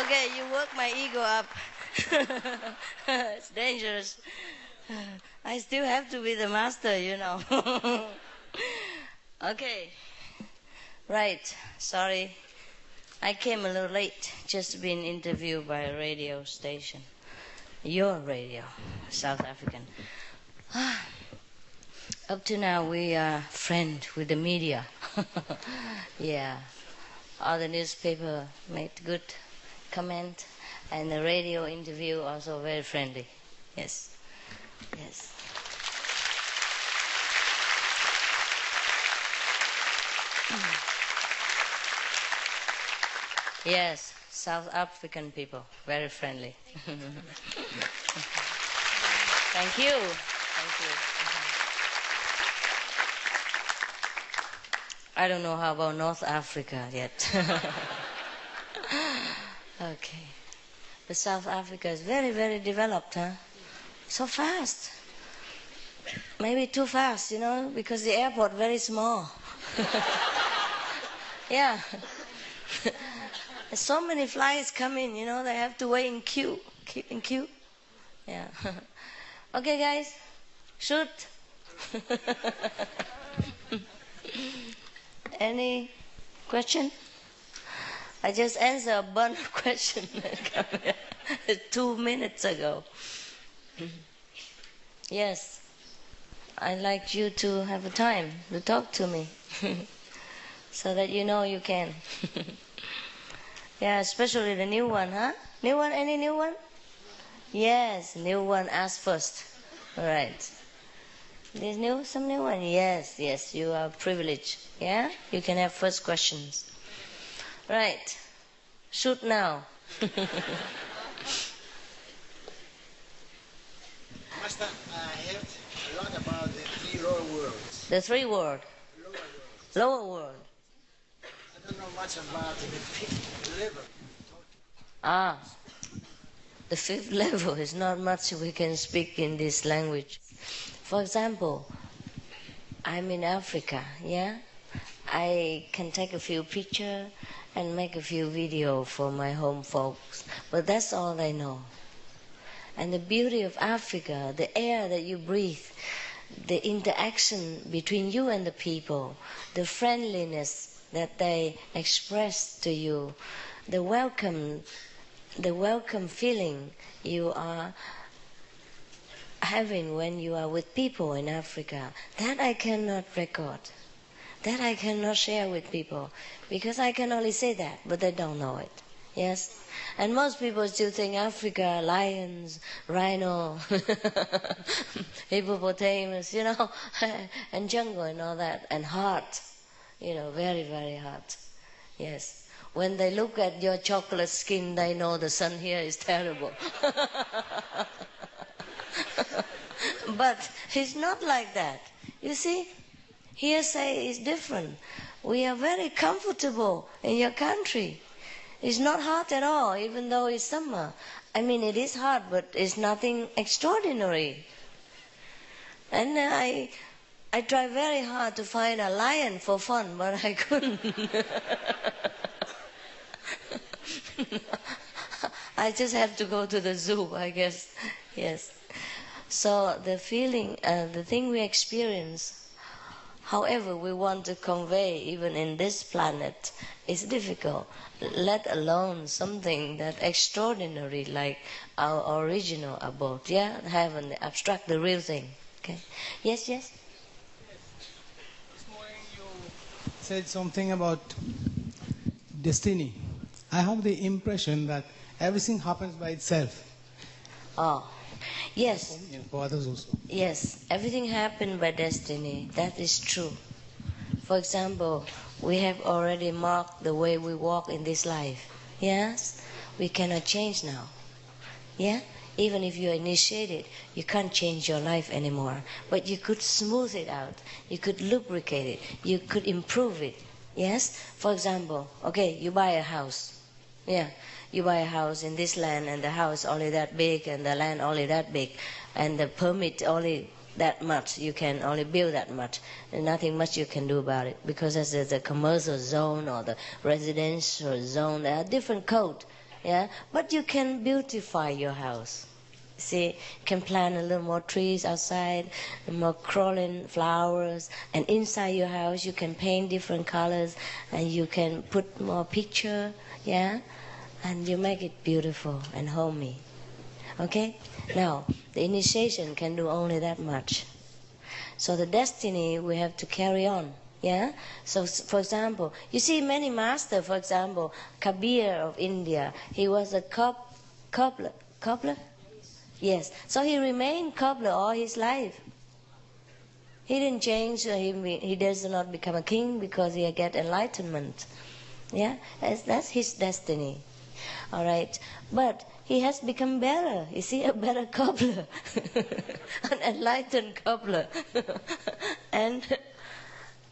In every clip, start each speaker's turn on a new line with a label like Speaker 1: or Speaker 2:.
Speaker 1: Okay, you work my ego up. It's dangerous. I still have to be the master, you know. Okay. Right. Sorry. I came a little late. Just been interviewed by a radio station. Your radio, South African. Up to now, we are friends with the media. Yeah. All the newspaper made good comment, and the radio interview also very friendly. Yes. Yes. Yes, South African people, very friendly. Thank you. Thank you. I don't know how about North Africa yet. Okay. But South Africa is very, very developed, huh? So fast. Maybe too fast, you know, because the airport very small. Yeah. So many flights come in, you know, they have to wait in queue. Keep in queue. Yeah. Okay, guys, shoot. Any question? I just answered a bunch of questions 2 minutes ago. Yes, I'd like you to have a time to talk to me so that you know you can. Yeah, especially the new one, huh? New one, any new one? Yes, new one, ask first. All right. There's some new one? Yes, yes, you are privileged. Yeah? You can have first questions. Right. Shoot now.
Speaker 2: Master, I heard a lot about the three lower worlds.
Speaker 1: The three world. Lower world.
Speaker 2: I don't know much about the fifth level.
Speaker 1: Ah. The fifth level is not much we can speak in this language. For example, I'm in Africa, yeah? I can take a few pictures and make a few videos for my home folks, but that's all I know. And the beauty of Africa, the air that you breathe, the interaction between you and the people, the friendliness that they express to you, the welcome feeling you are having when you are with people in Africa, that I cannot record. That I cannot share with people, because I can only say that, but they don't know it. Yes? And most people still think Africa, lions, rhino, hippopotamus, you know, and jungle and all that, and hot, you know, very, very hot. Yes. When they look at your chocolate skin, they know the sun here is terrible. But it's not like that. You see, hearsay is different. We are very comfortable in your country. It's not hot at all, even though it's summer. I mean, it is hot, but it's nothing extraordinary. And I tried very hard to find a lion for fun, but I couldn't. I just have to go to the zoo, I guess. Yes. So the feeling, the thing we experience, however we want to convey, even in this planet, is difficult. Let alone something that extraordinary, like our original abode. Yeah, heaven, the abstract, the real thing. Okay. Yes, yes.
Speaker 3: This morning you said something about destiny. I have the impression that everything happens by itself.
Speaker 1: Oh, yes.
Speaker 3: And for others also.
Speaker 1: Yes, everything happened by destiny. That is true. For example, we have already marked the way we walk in this life. Yes? We cannot change now. Yeah? Even if you are initiated, you can't change your life anymore. But you could smooth it out. You could lubricate it. You could improve it. Yes? For example, okay, you buy a house. Yeah, you buy a house in this land, and the house only that big, and the land only that big, and the permit only that much. You can only build that much, and nothing much you can do about it, because as the commercial zone or the residential zone, there are different codes. Yeah, but you can beautify your house. See, you can plant a little more trees outside, more crawling flowers, and inside your house you can paint different colors, and you can put more picture, yeah, and you make it beautiful and homey. Okay? Now, the initiation can do only that much. So the destiny we have to carry on. Yeah. So, for example, you see many masters. For example, Kabir of India. He was a cobbler. Cobbler. Yes. So he remained cobbler all his life. He didn't change. He does not become a king because he get enlightenment. Yeah. That's his destiny. All right. But he has become better. You see, a better cobbler, an enlightened cobbler, and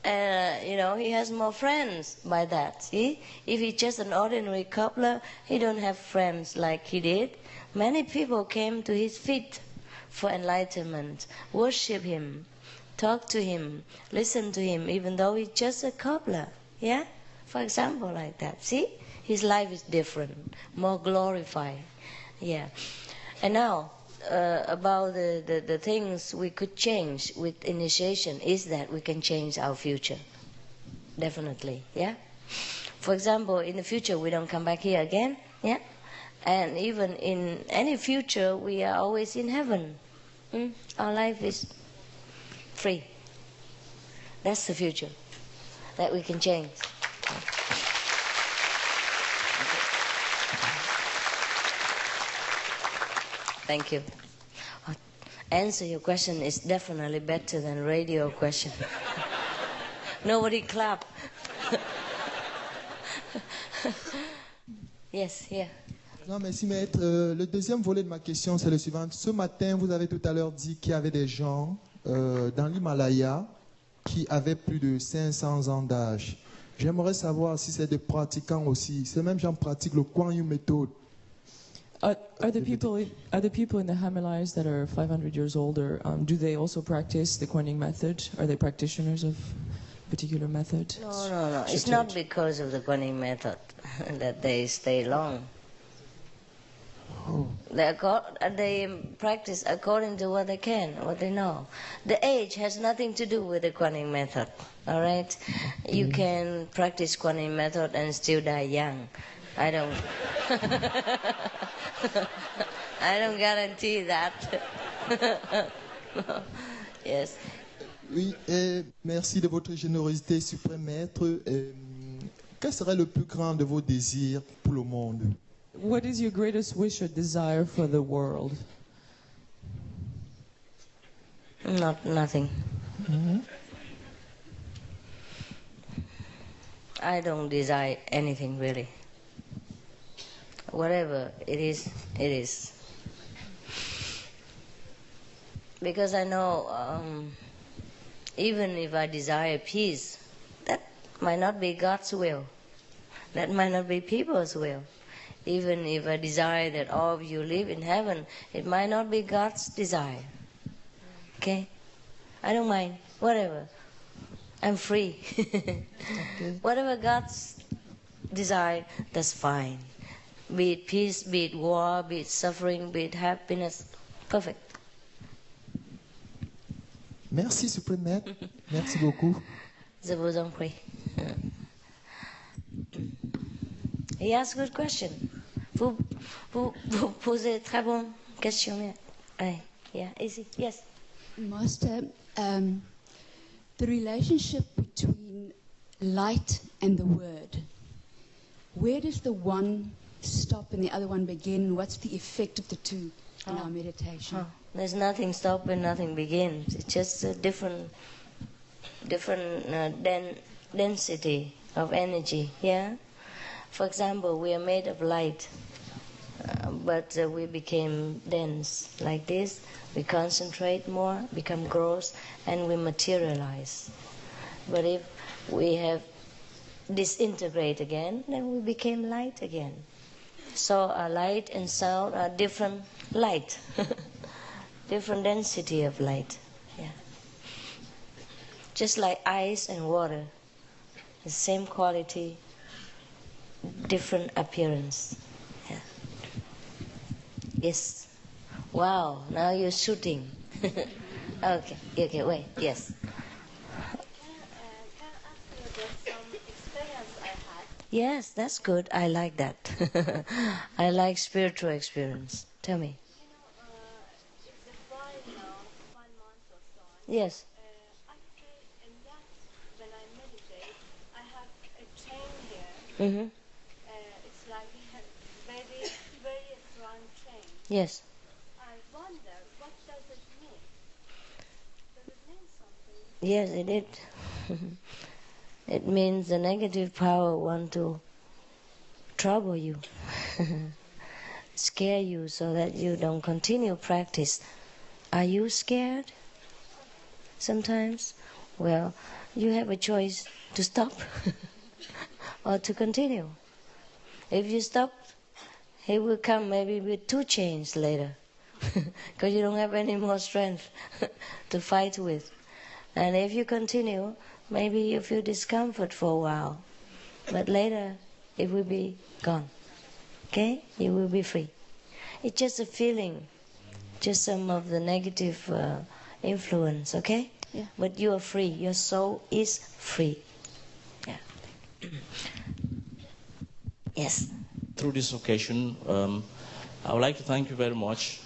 Speaker 1: he has more friends by that. See, if he's just an ordinary cobbler, he don't have friends like he did. Many people came to his feet for enlightenment, worship him, talk to him, listen to him, even though he's just a cobbler. Yeah, for example, like that. See, his life is different, more glorified. Yeah. And now, about the things we could change with initiation is that we can change our future. Definitely, yeah? For example, in the future, we don't come back here again, yeah? And even in any future, we are always in heaven. Our life is free. That's the future that we can change. Thank you. Answer your question is definitely better than radio question. Nobody clap. Yes, yeah.
Speaker 4: Non, merci maître. Le deuxième volet de ma question, c'est le suivant. Ce matin, vous avez tout à l'heure dit qu'il y avait des gens dans l'Himalaya qui avaient plus de 500 ans d'âge. J'aimerais savoir si c'est des pratiquants aussi. Ces mêmes gens pratiquent le Kuan Yin method.
Speaker 5: Are the people in the Himalayas that are 500 years older, do they also practice the Kuan Yin method? Are they practitioners of a particular method?
Speaker 1: No. It's not because of the Kuan Yin method that they stay long.
Speaker 4: Oh.
Speaker 1: They practice according to what they can, what they know. The age has nothing to do with the Kuan Yin method. All right, you can practice Kuan Yin method and still die young. I don't. I don't guarantee that. Yes.
Speaker 4: Oui, merci de votre générosité, suprême maître. Quel serait le plus grand de vos désirs pour le monde?
Speaker 5: What is your greatest wish or desire for the world?
Speaker 1: Nothing.
Speaker 4: Mm-hmm.
Speaker 1: I don't desire anything really. Whatever it is, it is. Because I know even if I desire peace, that might not be God's will. That might not be people's will. Even if I desire that all of you live in heaven, it might not be God's desire. Okay? I don't mind. Whatever. I'm free.
Speaker 4: Okay.
Speaker 1: Whatever God's desire, that's fine. Be it peace, be it war, be it suffering, be it happiness. Perfect.
Speaker 4: Merci, suprême maître. Merci beaucoup.
Speaker 1: Je vous en prie. He asked a good question. Vous posez très bonne question. Yeah, easy. Yes.
Speaker 6: Master, the relationship between light and the word. Where does the one stop and the other one begin? What's the effect of the two in our meditation?
Speaker 1: There's nothing stop and nothing begins. It's just a different density of energy. Yeah. For example, we are made of light, but we became dense like this. We concentrate more, become gross, and we materialize. But if we have disintegrate again, then we became light again. So our light and sound are different light, different density of light. Yeah. Just like ice and water, the same quality, different appearance. Yeah. Yes. Wow, now you're shooting. Okay, okay, wait, yes.
Speaker 7: Can I ask you about some experience I had?
Speaker 1: Yes, that's good. I like that. I like spiritual experience. Tell me.
Speaker 7: You know, it's a while now, 1 month or so.
Speaker 1: Yes.
Speaker 7: I say in that, when I meditate, I have a chain here.
Speaker 1: Mm-hmm.
Speaker 7: It's like a very, very strong chain.
Speaker 1: Yes.
Speaker 7: I wonder, what does it mean? Does it mean something?
Speaker 1: Yes, it did. It means the negative power want to trouble you, scare you so that you don't continue practice. Are you scared? Sometimes? Well, you have a choice to stop or to continue. If you stop, he will come maybe with 2 chains later because you don't have any more strength to fight with. And if you continue, maybe you feel discomfort for a while, but later it will be gone. Okay? You will be free. It's just a feeling, just some of the negative influence, okay?
Speaker 6: Yeah.
Speaker 1: But you are free. Your soul is free. Yeah. Yes.
Speaker 8: Through this occasion, I would like to thank you very much.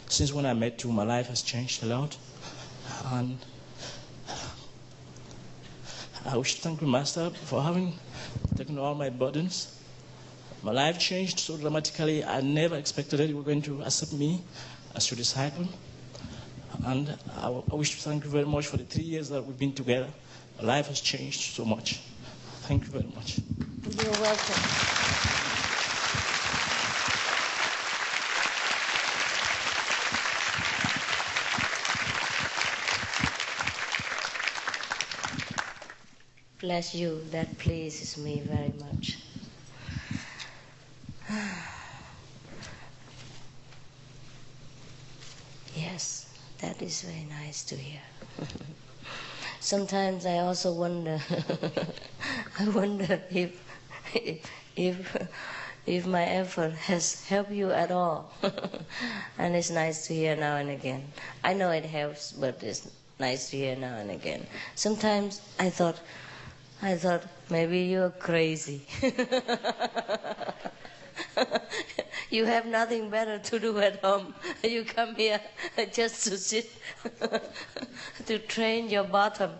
Speaker 8: Since when I met you, my life has changed a lot. And I wish to thank you, Master, for having taken all my burdens. My life changed so dramatically. I never expected that you were going to accept me as your disciple. And I wish to thank you very much for the 3 years that we've been together. My life has changed so much. Thank you very much.
Speaker 1: You're welcome. Bless you. That pleases me very much. Yes, that is very nice to hear. Sometimes I also wonder, I wonder if my effort has helped you at all. And it's nice to hear now and again. I know it helps, but it's nice to hear now and again. Sometimes I thought maybe you're crazy. You have nothing better to do at home. You come here just to sit, to train your bottom.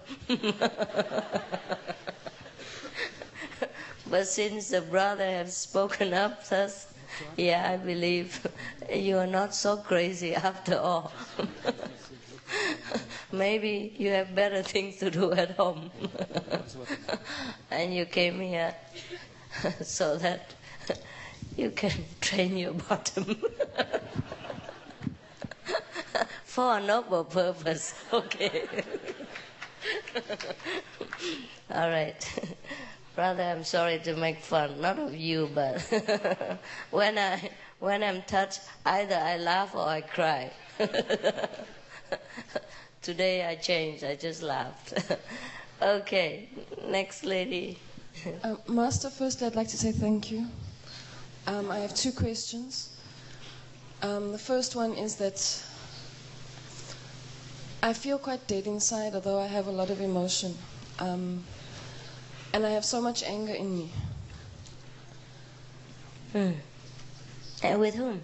Speaker 1: But since the brother has spoken up thus, yeah, I believe you are not so crazy after all. Maybe you have better things to do at home. And you came here so that you can train your bottom for a noble purpose. Okay. All right. Brother, I'm sorry to make fun, not of you, but when I'm touched, either I laugh or I cry. Today I changed, I just laughed. Okay, next lady.
Speaker 5: Master, first I'd like to say thank you. I have 2 questions. The first one is that I feel quite dead inside, although I have a lot of emotion. And I have so much anger in me.
Speaker 1: And with whom?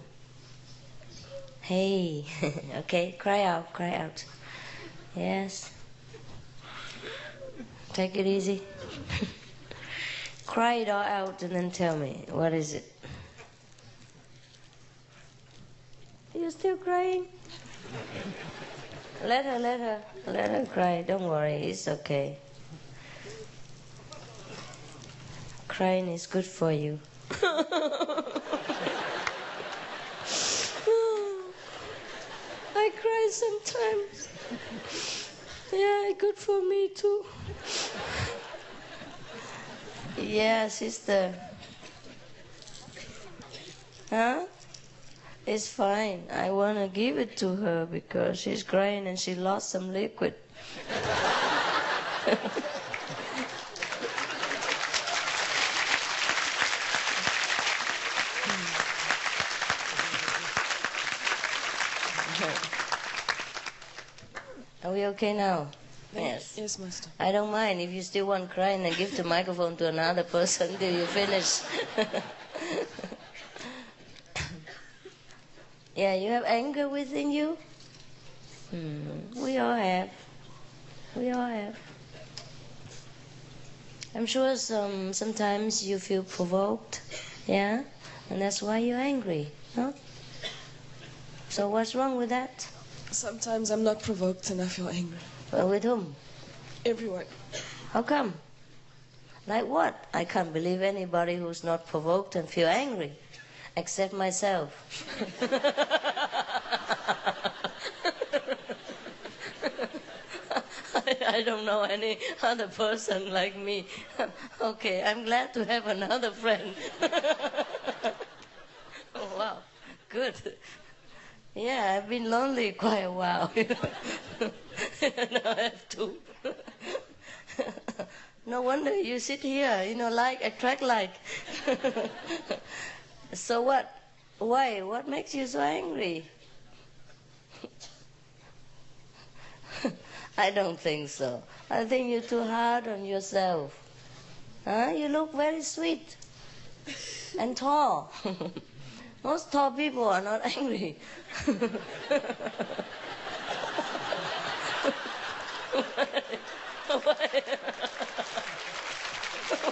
Speaker 1: Hey, okay, cry out, cry out. Yes. Take it easy. Cry it all out and then tell me, what is it? You're still crying? Let her cry. Don't worry, it's okay. Crying is good for you. I cry sometimes. Yeah, good for me too. Yeah, sister. Huh? It's fine. I want to give it to her because she's crying and she lost some liquid. Are we okay now?
Speaker 5: Yes. Yes, Master.
Speaker 1: I don't mind if you still want to cry and then give the microphone to another person till you finish. Yeah, you have anger within you? We all have. We all have. I'm sure sometimes you feel provoked, yeah? And that's why you're angry, huh? So what's wrong with that?
Speaker 5: Sometimes I'm not provoked and I feel angry.
Speaker 1: Well, with whom?
Speaker 5: Everyone.
Speaker 1: How come? Like what? I can't believe anybody who's not provoked and feel angry, except myself. I don't know any other person like me. Okay, I'm glad to have another friend. Oh, wow, good. Yeah, I've been lonely quite a while. Now I have two. No wonder you sit here, like, attract like. So what? Why? What makes you so angry? I don't think so. I think you're too hard on yourself. Huh? You look very sweet and tall. Most tall people are not angry.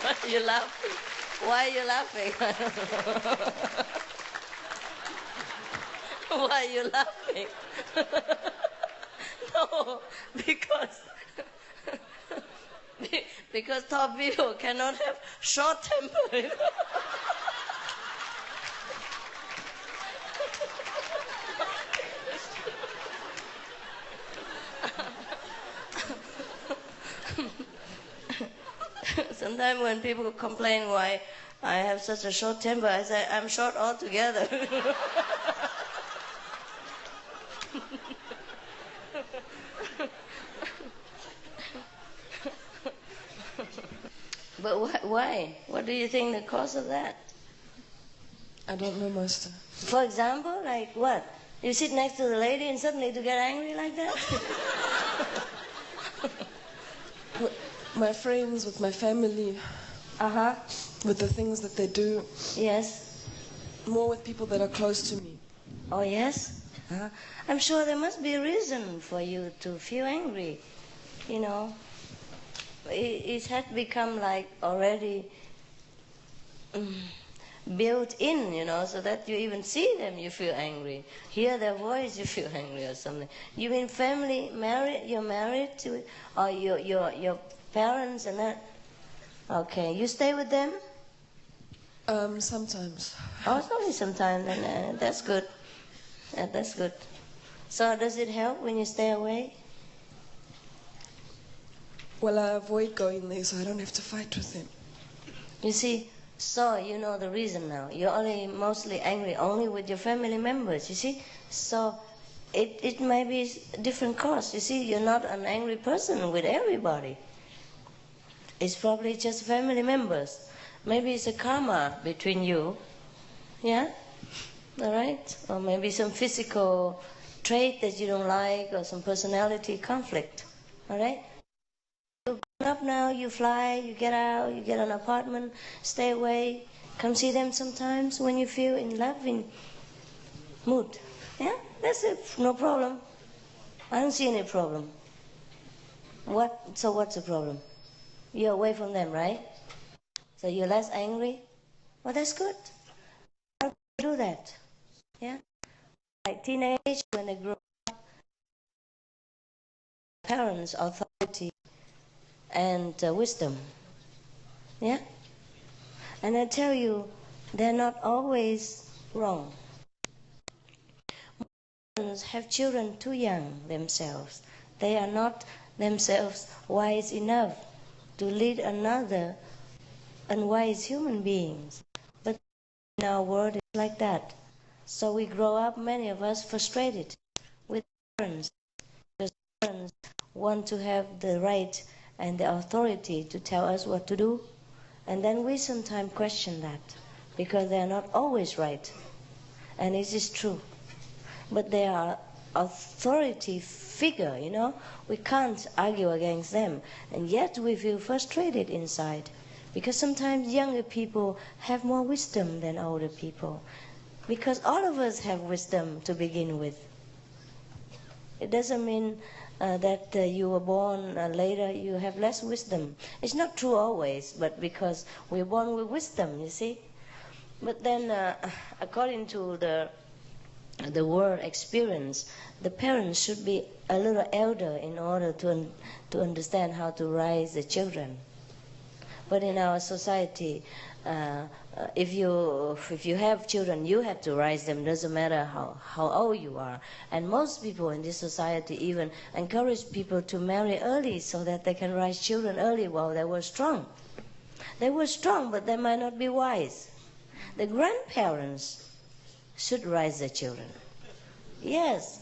Speaker 1: Why are you laughing? Why are you laughing? Why are you laughing? No, because tall people cannot have short temper. Sometimes when people complain why I have such a short temper, I say I'm short altogether. But why? What do you think the cause of that?
Speaker 5: I don't know, Master.
Speaker 1: For example, like what? You sit next to the lady and suddenly to get angry like that?
Speaker 5: My friends, with my family,
Speaker 1: Uh-huh.
Speaker 5: with the things that they do,
Speaker 1: Yes.
Speaker 5: more with people that are close to me.
Speaker 1: Oh, yes? Uh-huh. I'm sure there must be a reason for you to feel angry. It had become like already built in, so that you even see them, you feel angry. Hear their voice, you feel angry or something. You mean family, married? You're married to, or your parents and that? Okay, you stay with them?
Speaker 5: Sometimes.
Speaker 1: Oh, it's only sometimes, and that's good. That's good. So does it help when you stay away?
Speaker 5: Well, I avoid going there so I don't have to fight with them.
Speaker 1: You see, so you know the reason now. You're only mostly angry only with your family members, you see? So it may be a different cause. You see, you're not an angry person with everybody. It's probably just family members. Maybe it's a karma between you. Yeah? All right? Or maybe some physical trait that you don't like or some personality conflict. All right? You're grown up now, you fly, you get out, you get an apartment, stay away, come see them sometimes when you feel in loving mood. Yeah? That's it. No problem. I don't see any problem. So what's the problem? You're away from them, right? So you're less angry? Well, that's good. How do you do that? Yeah? Like teenage, when they grow up, parents' authority and wisdom. Yeah? And I tell you, they're not always wrong. Parents have children too young themselves. They are not themselves wise enough to lead another unwise human beings. But in our world, it's like that. So we grow up, many of us, frustrated with parents. Because parents want to have the right and the authority to tell us what to do. And then we sometimes question that, because they are not always right. And it is true. But they are authority figure, you know. We can't argue against them. And yet we feel frustrated inside. Because sometimes younger people have more wisdom than older people. Because all of us have wisdom to begin with. It doesn't mean that you were born later, you have less wisdom. It's not true always, but because we're born with wisdom, you see. But then, according to the world experience, the parents should be a little elder in order to understand how to raise the children. But in our society, if you have children, you have to raise them. Doesn't matter how old you are. And most people in this society even encourage people to marry early so that they can raise children early while they were strong. They were strong, but they might not be wise. The grandparents should raise their children. Yes.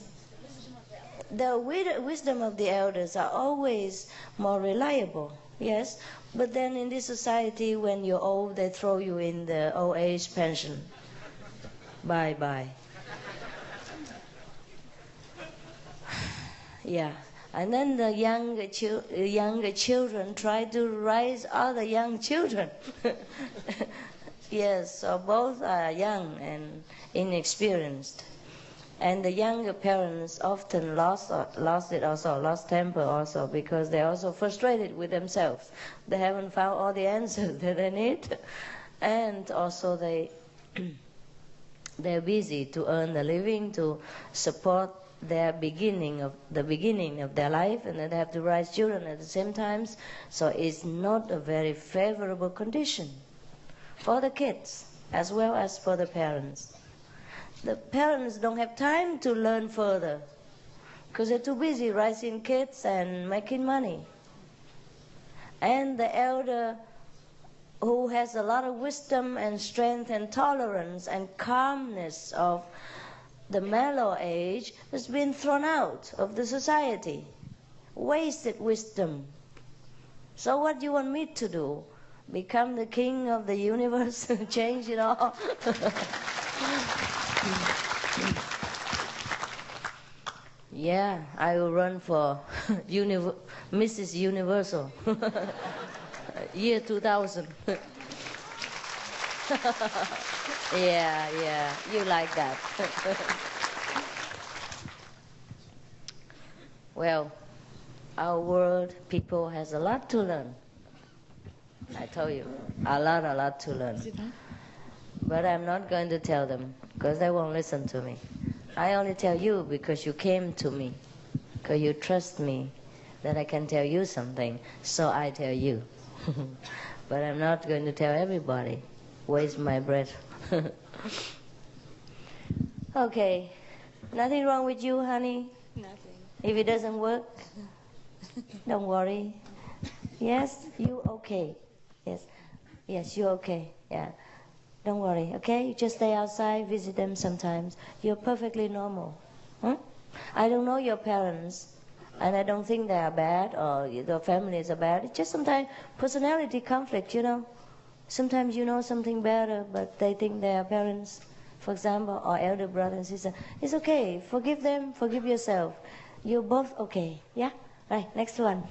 Speaker 1: The wisdom of the elders are always more reliable. Yes. But then in this society, when you're old, they throw you in the old age pension. Bye-bye. Yeah. And then the younger children try to raise other young children. Yes, so both are young and inexperienced. And the younger parents often lost temper also, because they're also frustrated with themselves. They haven't found all the answers that they need. And also they're busy to earn the living, to support the beginning of their life, and then they have to raise children at the same time. So it's not a very favorable condition for the kids as well as for the parents. The parents don't have time to learn further because they're too busy raising kids and making money. And the elder, who has a lot of wisdom and strength and tolerance and calmness of the mellow age, has been thrown out of the society. Wasted wisdom. So what do you want me to do? Become the king of the universe and change it all? Yeah, I will run for Mrs. Universal. Year 2000. Yeah, you like that. Well, our world, people has a lot to learn. I tell you, a lot to learn. But I'm not going to tell them, because they won't listen to me. I only tell you because you came to me, because you trust me that I can tell you something, so I tell you. But I'm not going to tell everybody. Waste my breath. Okay. Nothing wrong with you, honey?
Speaker 6: Nothing.
Speaker 1: If it doesn't work, don't worry. Yes, you okay. Yes, you're okay. Yeah. Don't worry, okay? You just stay outside, visit them sometimes. You're perfectly normal. I don't know your parents, and I don't think they are bad or their families are bad. It's just sometimes personality conflict, you know. Sometimes you know something better, but they think they are parents, for example, or elder brother and sister. It's okay. Forgive them. Forgive yourself. You're both okay. Yeah? Right, next one.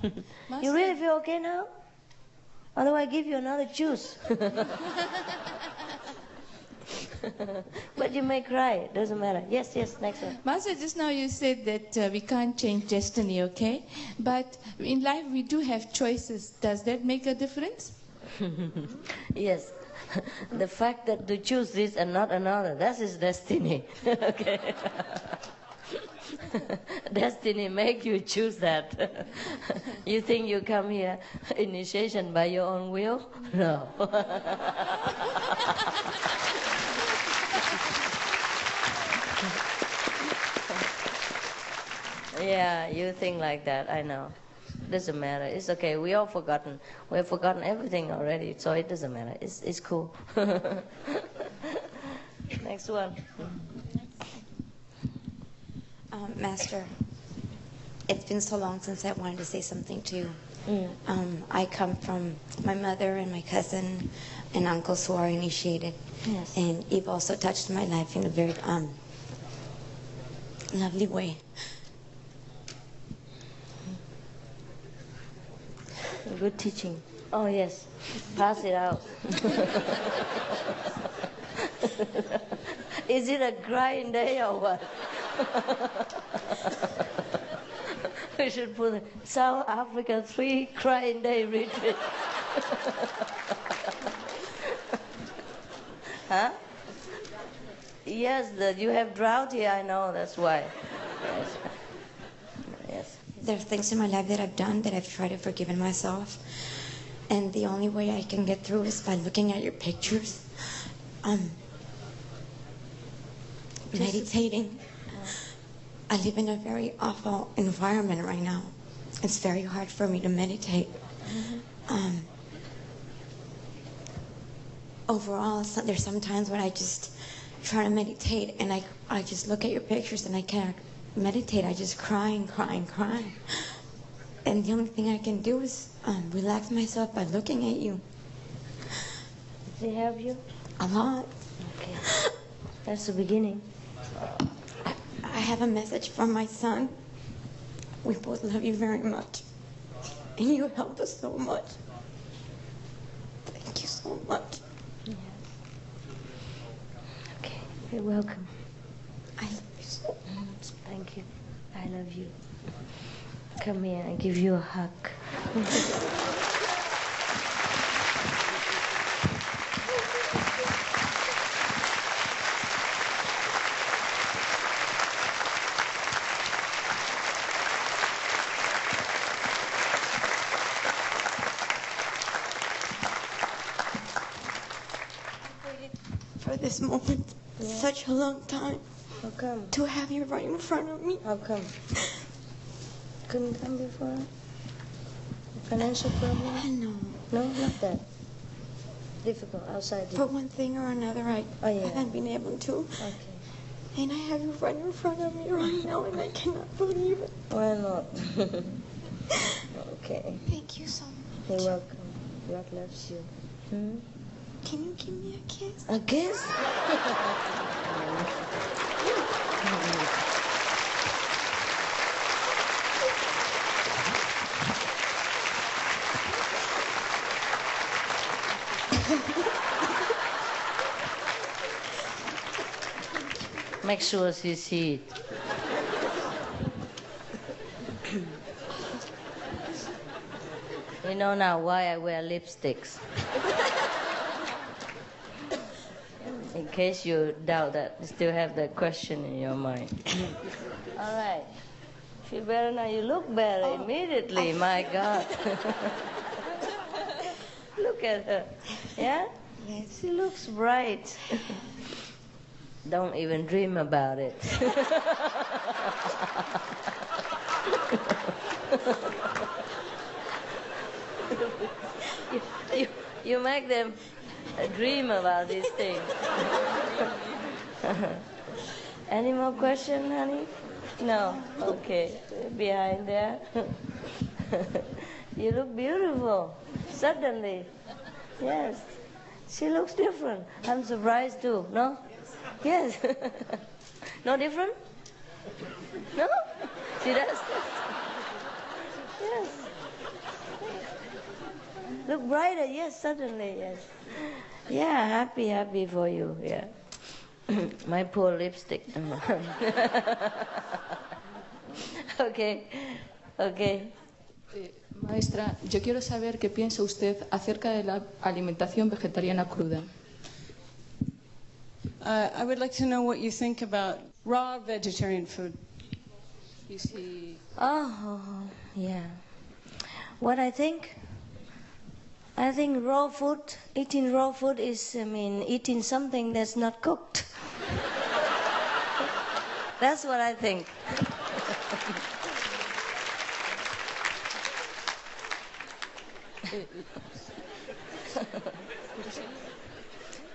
Speaker 1: You really feel okay now? Otherwise, I give you another juice. But you may cry. Doesn't matter. Yes, next one.
Speaker 9: Master, just now you said that we can't change destiny, okay? But in life we do have choices. Does that make a difference?
Speaker 1: Yes. The fact that to choose this and not another, that's his destiny. Okay. Destiny make you choose that. You think you come here initiation by your own will? No. Yeah, you think like that, I know. Doesn't matter. It's okay. We all forgotten. We have forgotten everything already, so it doesn't matter. It's cool. Next one.
Speaker 10: Master, it's been so long since I wanted to say something to you. I come from my mother and my cousin and uncles who are initiated.
Speaker 1: Yes.
Speaker 10: And you've also touched my life in a very lovely way.
Speaker 1: Good teaching. Oh, yes. Pass it out. Is it a crying day or what? We should put South Africa 3 crying day retreat. Huh? Yes, you have drought here, I know, that's why. Yes. Yes.
Speaker 10: There are things in my life that I've done that I've tried to forgive myself. And the only way I can get through is by looking at your pictures. Meditating. I live in a very awful environment right now. It's very hard for me to meditate. Overall, there's some times when I just try to meditate and I just look at your pictures and I can't meditate. I just cry and cry and cry. And the only thing I can do is relax myself by looking at you.
Speaker 1: Does he help you?
Speaker 10: A lot.
Speaker 1: Okay. That's the beginning.
Speaker 10: I have a message from my son. We both love you very much. And you helped us so much. Thank you so much.
Speaker 1: Yes. Okay, you're welcome.
Speaker 10: I love you so much.
Speaker 1: Thank you. I love you. Come here, I give you a hug.
Speaker 10: For this moment, such a long time.
Speaker 1: How come?
Speaker 10: To have you right in front of me.
Speaker 1: How come? Couldn't come before? Financial problem?
Speaker 10: No.
Speaker 1: No, not that. Difficult outside.
Speaker 10: For one thing or another, I haven't been able to.
Speaker 1: Okay.
Speaker 10: And I have you right in front of me right now, and I cannot believe it.
Speaker 1: Why not? Okay.
Speaker 10: Thank you so much.
Speaker 1: You're welcome. God loves you. Hmm?
Speaker 10: Can you give me a kiss?
Speaker 1: A kiss? Make sure she sees it. You know now why I wear lipsticks. In case you doubt that, you still have that question in your mind. All right. Feel better now? You look better immediately, my God. Look at her. Yeah?
Speaker 10: Yes.
Speaker 1: She looks bright. Don't even dream about it. you make them dream about these things. Any more questions, honey? No? Okay. Behind there. You look beautiful. Suddenly. Yes. She looks different. I'm surprised too. No? Yes. No different? No? She does? Yes. Look brighter, yes, suddenly, yes. Yeah, happy for you, yeah. My poor lipstick. Okay.
Speaker 11: Maestra, yo quiero saber qué piensa usted acerca de la alimentación vegetariana cruda.
Speaker 12: I would like to know what you think about raw vegetarian food. You see.
Speaker 1: Oh, yeah. What I think? I think raw food, eating raw food is, eating something that's not cooked. That's what I think.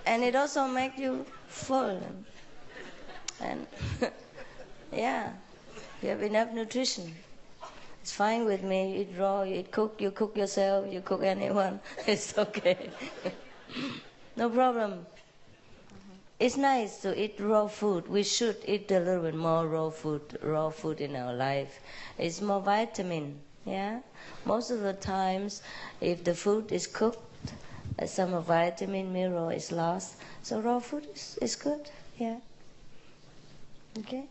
Speaker 1: And it also makes you full. And yeah, you have enough nutrition. It's fine with me. You eat raw, you cook yourself, you cook anyone. It's okay. No problem. It's nice to eat raw food. We should eat a little bit more raw food in our life. It's more vitamin, yeah? Most of the times, if the food is cooked, some of vitamin, mineral is lost. So raw food is good, yeah. Okay?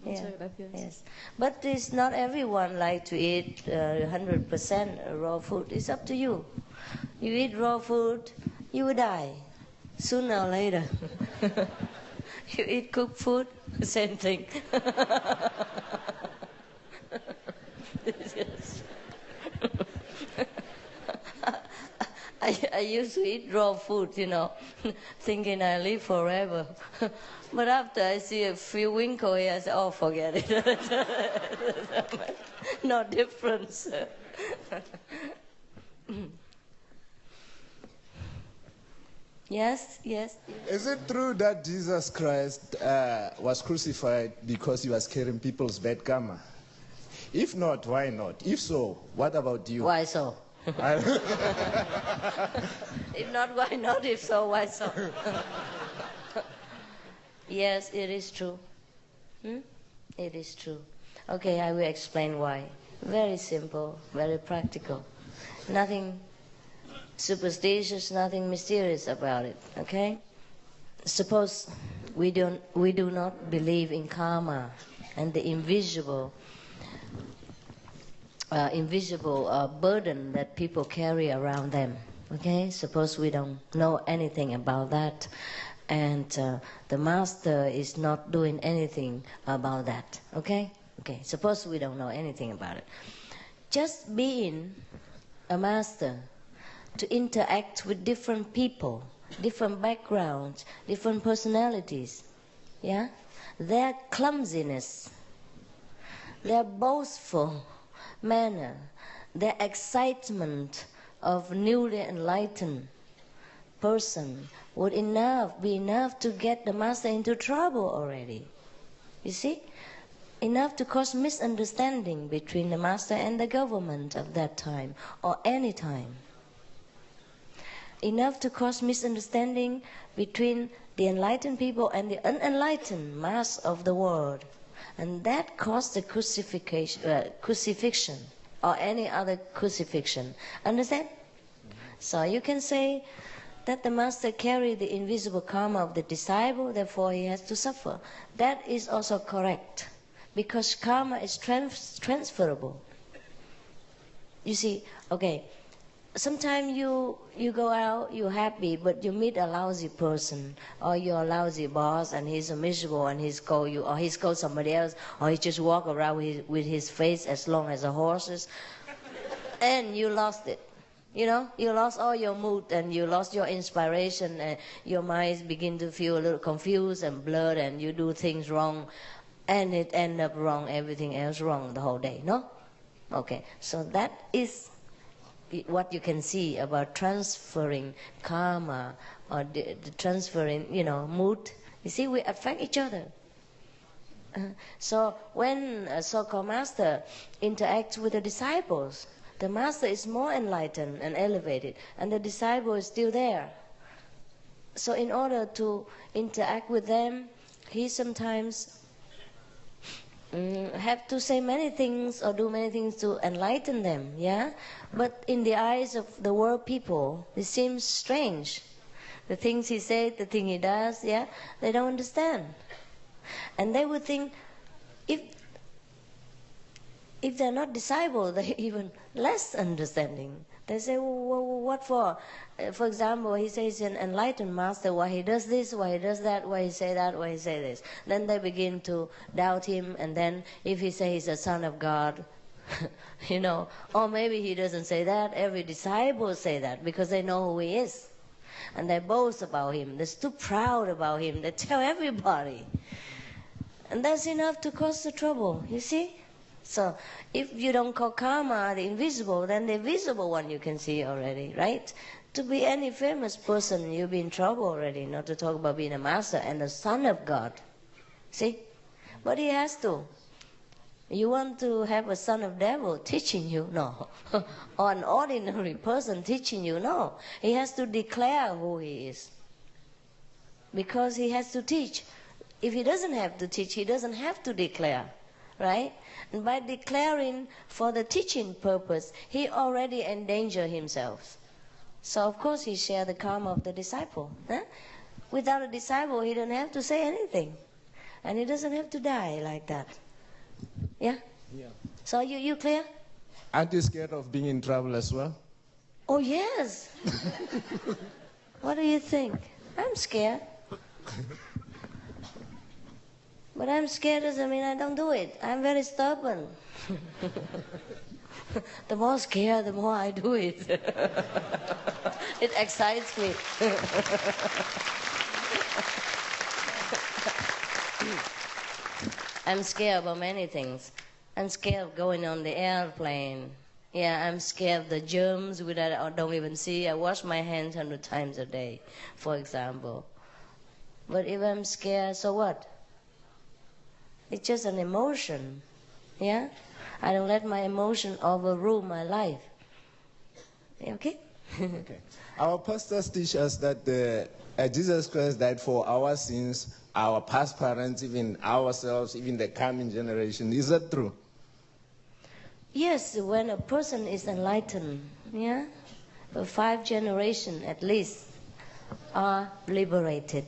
Speaker 1: Yeah.
Speaker 5: Muchas gracias.
Speaker 1: Yes. But it's not everyone like to eat 100% raw food. It's up to you. You eat raw food, you will die. Sooner or later. You eat cooked food, same thing. I used to eat raw food, thinking I live forever. But after I see a few wrinkles here, I say, oh, forget it. No difference. Yes.
Speaker 13: Is it true that Jesus Christ was crucified because he was carrying people's bad karma? If not, why not? If so, what about you?
Speaker 1: Why so? If not, why not? If so, why so? Yes, it is true. It is true. Okay, I will explain why. Very simple, very practical. Nothing superstitious, nothing mysterious about it, okay? Suppose we do not believe in karma and the invisible burden that people carry around them, okay? Suppose we don't know anything about that, and the master is not doing anything about that, okay? Okay, suppose we don't know anything about it. Just being a master, to interact with different people, different backgrounds, different personalities, yeah? Their clumsiness, their boastful manner, their excitement of newly enlightened person would be enough to get the master into trouble already. You see? Enough to cause misunderstanding between the master and the government of that time, or any time. Enough to cause misunderstanding between the enlightened people and the unenlightened mass of the world. And that caused the crucifixion or any other crucifixion. Understand? So you can say that the master carried the invisible karma of the disciple, therefore he has to suffer. That is also correct, because karma is transferable. You see, okay, sometimes you go out, you're happy, but you meet a lousy person, or you're a lousy boss, and he's miserable, and he scold you, or he scolds somebody else, or he just walk around with his face as long as a horse's, and you lost it. You lost all your mood, and you lost your inspiration, and your mind begin to feel a little confused and blurred, and you do things wrong, and it end up wrong, everything else wrong the whole day, no? Okay, so that is what you can see about transferring karma, or the transferring, mood. You see, we affect each other. So when a so-called master interacts with the disciples, the master is more enlightened and elevated, and the disciple is still there. So in order to interact with them, he sometimes have to say many things or do many things to enlighten them, yeah? But in the eyes of the world people, it seems strange. The things he said, the thing he does, yeah? They don't understand. And they would think, if they're not disciples, they're even less understanding. They say, well, what for? For example, he says he's an enlightened master, why he does this, why he does that, why he say that, why he say this. Then they begin to doubt him, and then if he says he's a son of God, or maybe he doesn't say that, every disciple say that because they know who he is. And they boast about him, they're too proud about him, they tell everybody. And that's enough to cause the trouble, you see? So if you don't call karma the invisible, then the visible one you can see already, right? To be any famous person, you'll be in trouble already, not to talk about being a master and a son of God. See? But he has to. You want to have a son of devil teaching you? No. Or an ordinary person teaching you? No. He has to declare who he is. because he has to teach. If he doesn't have to teach, he doesn't have to declare, right? And by declaring for the teaching purpose, he already endangered himself. So of course he shared the karma of the disciple. Huh? Without a disciple, he don't have to say anything. And he doesn't have to die like that. Yeah?
Speaker 13: Yeah.
Speaker 1: So you clear?
Speaker 13: Aren't you scared of being in trouble as well?
Speaker 1: Oh, yes. What do you think? I'm scared. But I'm scared doesn't mean I don't do it. I'm very stubborn. The more scared, the more I do it. It excites me. I'm scared about many things. I'm scared of going on the airplane. Yeah, I'm scared of the germs that I don't even see. I wash my hands 100 times a day, for example. But if I'm scared, so what? It's just an emotion. Yeah? I don't let my emotion overrule my life. Okay?
Speaker 13: Okay. Our pastors teach us that Jesus Christ died for our sins, our past parents, even ourselves, even the coming generation. Is that true?
Speaker 1: Yes, when a person is enlightened, yeah, 5 generations at least are liberated.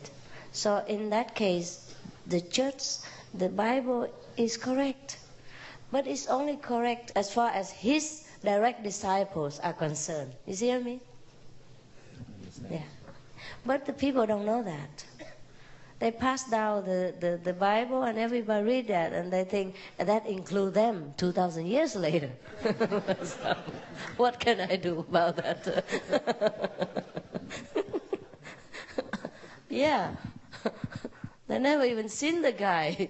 Speaker 1: So in that case, the church, the Bible is correct. But it's only correct as far as his direct disciples are concerned. You see what I mean? Yeah. But the people don't know that. They pass down the Bible and everybody read that and they think that includes them 2,000 years later. So, what can I do about that? Yeah. They never even seen the guy.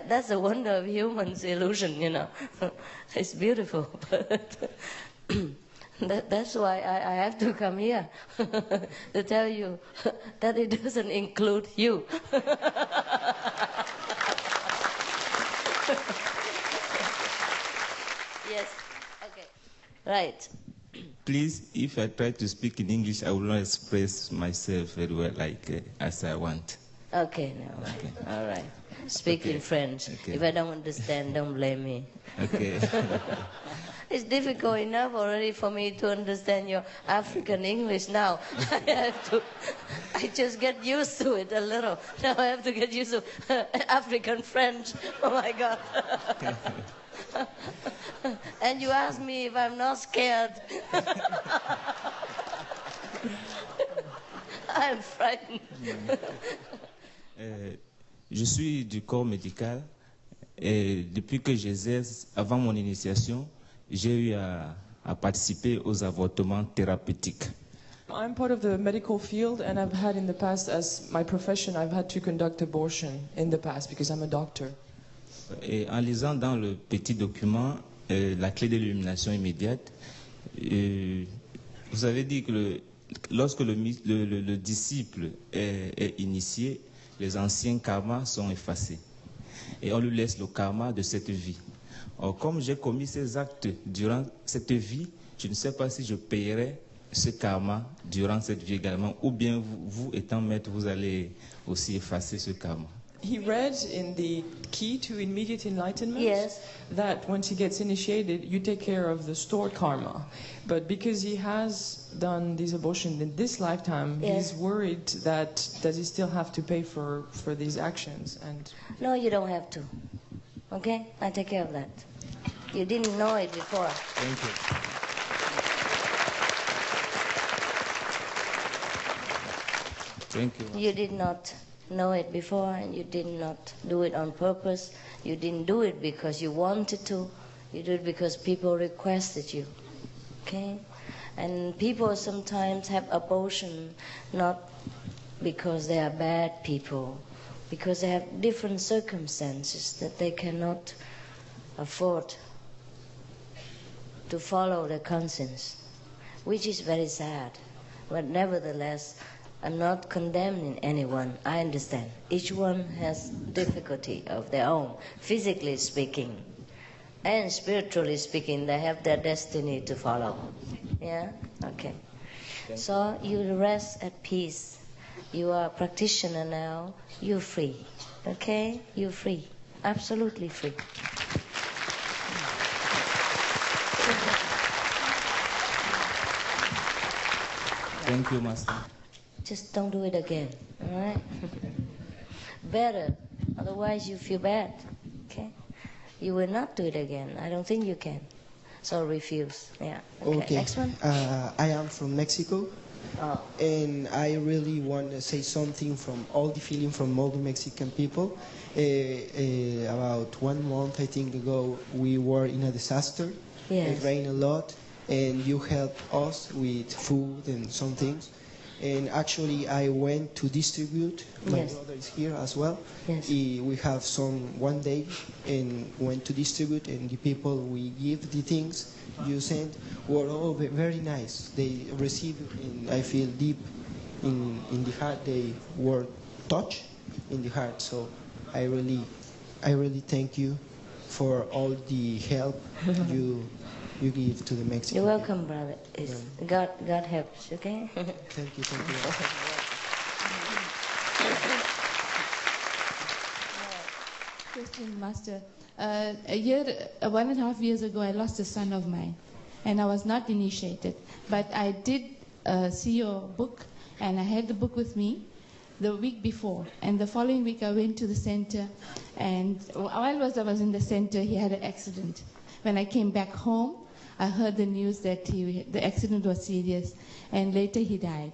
Speaker 1: That's the wonder of humans' illusion, you know. It's beautiful. But that's why I have to come here to tell you that it doesn't include you. Yes. Okay. Right.
Speaker 14: Please, if I try to speak in English, I will not express myself very well as I want.
Speaker 1: Okay, no. Okay. All right. Speak in French. Okay. If I don't understand, don't blame me.
Speaker 14: Okay.
Speaker 1: It's difficult enough already for me to understand your African English now. I just get used to it a little. Now I have to get used to African French. Oh my God. And you ask me if I'm not scared. I'm frightened.
Speaker 14: Je suis du corps médical et depuis que j'exerce, avant mon initiation, j'ai eu à participer aux avortements thérapeutiques.
Speaker 5: I'm part of the medical field and I've had in the past, as my profession, I've had to conduct abortion in the past because I'm a doctor.
Speaker 14: Et en lisant dans le petit document la clé de l'illumination immédiate, vous avez dit que lorsque le disciple est initié, les anciens karmas sont effacés et on lui laisse le karma de cette vie. Or, comme j'ai commis ces actes durant cette vie, je ne sais pas si je payerai ce karma durant cette vie également, ou bien vous étant maître, vous allez aussi effacer ce karma.
Speaker 5: He read in the key to immediate enlightenment,
Speaker 1: yes,
Speaker 5: that once he gets initiated, you take care of the stored karma. But because he has done these abortions in this lifetime,
Speaker 1: yes,
Speaker 5: he's worried that does he still have to pay for these actions? And
Speaker 1: no, you don't have to. Okay? I take care of that. You didn't know it before.
Speaker 14: Thank you. Thank you.
Speaker 1: You did not know it before, and you did not do it on purpose. You didn't do it because you wanted to. You did it because people requested you. Okay? And people sometimes have abortion not because they are bad people, because they have different circumstances that they cannot afford to follow their conscience, which is very sad. But nevertheless, I'm not condemning anyone. I understand. Each one has difficulty of their own, physically speaking. And spiritually speaking, they have their destiny to follow. Yeah? Okay. So you rest at peace. You are a practitioner now. You're free. Okay? You're free. Absolutely free.
Speaker 14: Thank you, Master.
Speaker 1: Just don't do it again. All right? Better. Otherwise you feel bad. Okay? You will not do it again. I don't think you can. So refuse. Yeah. Okay. Next one.
Speaker 15: I am from Mexico.
Speaker 1: Oh.
Speaker 15: And I really want to say something from all the feeling from all the Mexican people. About 1 month, I think ago, we were in a disaster.
Speaker 1: Yes.
Speaker 15: It rained a lot, and you helped us with food and some things. And actually, I went to distribute. My
Speaker 1: Yes.
Speaker 15: brother is here as well.
Speaker 1: Yes.
Speaker 15: We have some 1 day and went to distribute, and the people we give the things you sent were all very nice. They received, and I feel deep in the heart. They were touched in the heart. So I really thank you for all the help you give to the Mexican.
Speaker 1: You're welcome, brother. It's God helps, okay?
Speaker 15: Thank you.
Speaker 9: Question, Master. 1.5 years ago, I lost a son of mine, and I was not initiated. But I did see your book, and I had the book with me the week before. And the following week, I went to the center, and while I was in the center, he had an accident. When I came back home, I heard the news that the accident was serious, and later he died.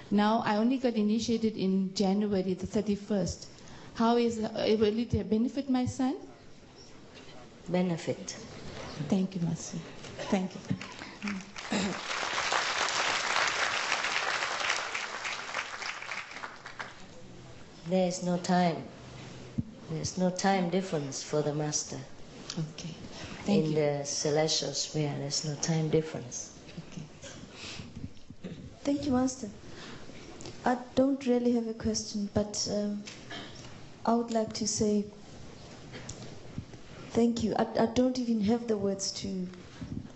Speaker 9: Now, I only got initiated in January the 31st. How will it benefit my son?
Speaker 1: Benefit.
Speaker 9: Thank you, Master. Thank you.
Speaker 1: There is no time. There's no time difference for the Master.
Speaker 9: Okay. Thank
Speaker 1: In
Speaker 9: you.
Speaker 1: the celestial sphere, there's no time difference.
Speaker 16: Thank you, Master. I don't really have a question, but I would like to say thank you. I don't even have the words to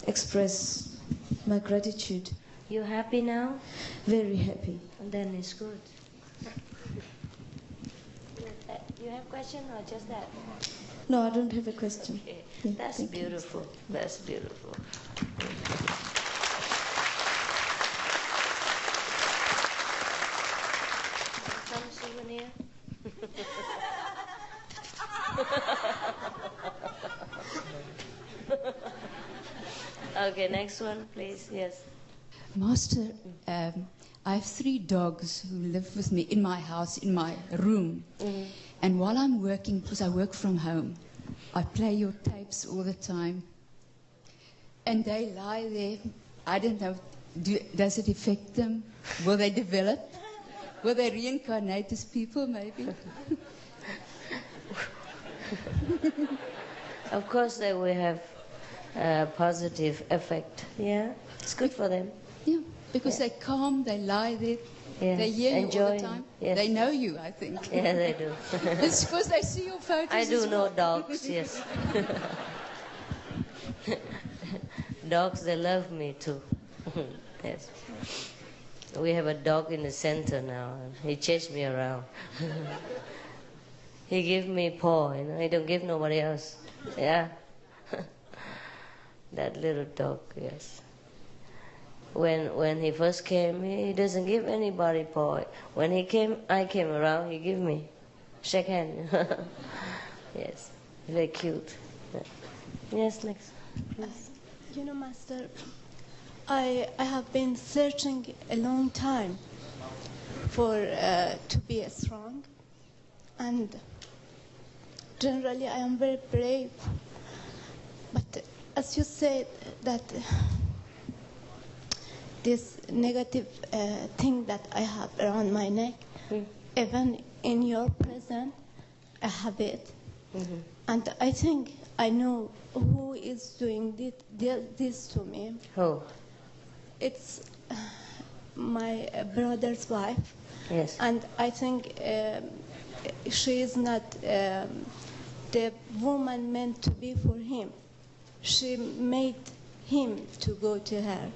Speaker 16: express my gratitude.
Speaker 1: You happy now?
Speaker 16: Very happy.
Speaker 1: And then it's good. You have a question or just that?
Speaker 16: No, I don't have a question.
Speaker 1: Okay.
Speaker 16: Yeah,
Speaker 1: That's
Speaker 16: thank you.
Speaker 1: beautiful. That's beautiful. Some souvenir? Okay, next one, please. Yes.
Speaker 6: Master, I have 3 dogs who live with me in my house, in my room.
Speaker 1: Mm.
Speaker 6: And while I'm working, because I work from home, I play your tapes all the time. And they lie there. I don't know, does it affect them? Will they develop? Will they reincarnate as people, maybe?
Speaker 1: Of course, they will have a positive effect. Yeah, it's good for them.
Speaker 6: Yeah, because they're calm, they lie there.
Speaker 1: Yeah.
Speaker 6: They hear you all
Speaker 1: Enjoy.
Speaker 6: the time.
Speaker 1: Yes.
Speaker 6: They know you, I think.
Speaker 1: Yeah, they do.
Speaker 6: It's because they see your photos.
Speaker 1: I do
Speaker 6: as
Speaker 1: know
Speaker 6: well.
Speaker 1: dogs, yes. Dogs, they love me too. Yes. We have a dog in the center now. He chased me around. He give me paw, he don't give nobody else. Yeah. That little dog, yes. When he first came, he doesn't give anybody paw. When he came, I came around, he give me. Shake hand. Yes. Very cute. Yes, next. Please.
Speaker 7: You know, Master, I have been searching a long time for to be strong, and generally I am very brave. But as you said that this negative thing that I have around my neck, even in your presence, I have it.
Speaker 1: Mm-hmm.
Speaker 7: And I think I know who is doing this to me.
Speaker 1: Who?
Speaker 7: It's my brother's wife.
Speaker 1: Yes.
Speaker 7: And I think she is not the woman meant to be for him. She made him to go to her.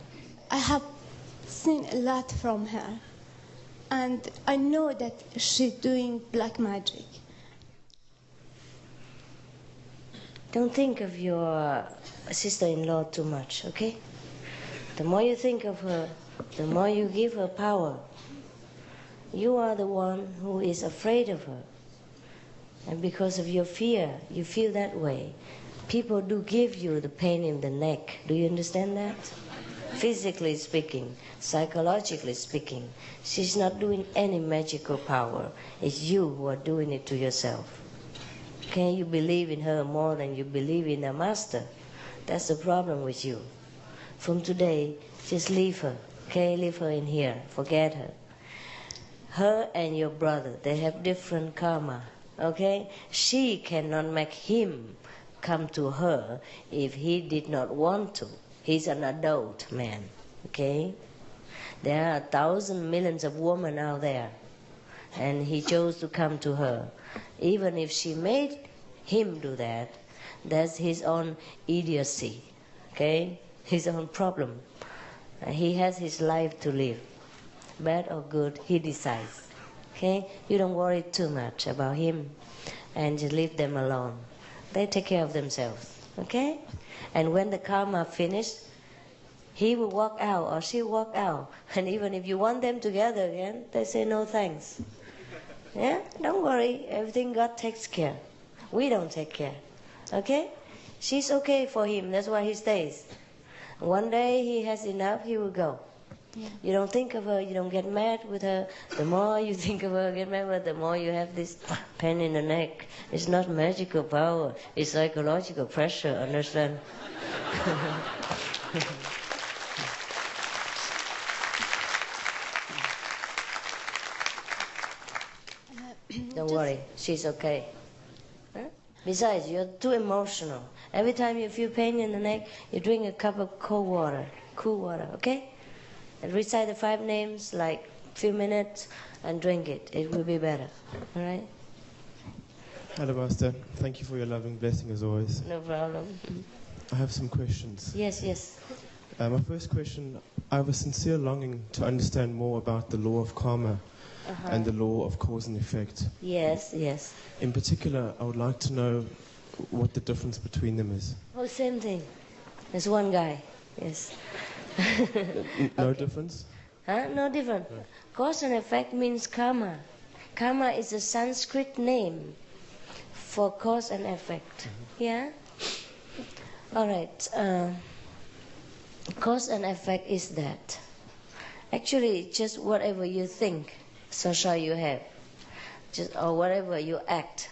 Speaker 7: I have seen a lot from her. And I know that she's doing black magic.
Speaker 1: Don't think of your sister-in-law too much, okay? The more you think of her, the more you give her power. You are the one who is afraid of her. And because of your fear, you feel that way. People do give you the pain in the neck. Do you understand that? Physically speaking, psychologically speaking, she's not doing any magical power. It's you who are doing it to yourself. Okay, you believe in her more than you believe in the master. That's the problem with you. From today, just leave her. Okay, leave her in here. Forget her. Her and your brother, they have different karma. Okay? She cannot make him come to her if he did not want to. He's an adult man. Okay? There are 1,000 millions of women out there. And he chose to come to her. Even if she made him do that, that's his own idiocy. Okay? His own problem. He has his life to live. Bad or good, he decides. Okay? You don't worry too much about him and just leave them alone. They take care of themselves. Okay? And when the karma finished, he will walk out or she will walk out. And even if you want them together again, they say no thanks. Yeah? Don't worry. Everything God takes care. We don't take care. Okay? She's okay for him. That's why he stays. One day he has enough, he will go. Yeah. You don't think of her, you don't get mad with her. The more you think of her, get mad with her, the more you have this pain in the neck. It's not magical power, it's psychological pressure, understand? Don't worry, she's okay. Huh? Besides, you're too emotional. Every time you feel pain in the neck, you drink a cup of cool water, okay? And recite the 5 names, like a few minutes, and drink it. It will be better, all right?
Speaker 17: Hello, Master. Thank you for your loving blessing as always.
Speaker 1: No problem.
Speaker 17: I have some questions.
Speaker 1: Yes, yes.
Speaker 17: My first question, I have a sincere longing to understand more about the law of karma and the law of cause and effect.
Speaker 1: Yes, yes.
Speaker 17: In particular, I would like to know what the difference between them is.
Speaker 1: Oh, same thing. There's one guy, yes.
Speaker 17: No difference?
Speaker 1: Huh? No different.
Speaker 17: No.
Speaker 1: Cause and effect means karma. Karma is a Sanskrit name for cause and effect. Yeah? All right. Cause and effect is that. Actually, just whatever you think, so shall you have. Or whatever you act,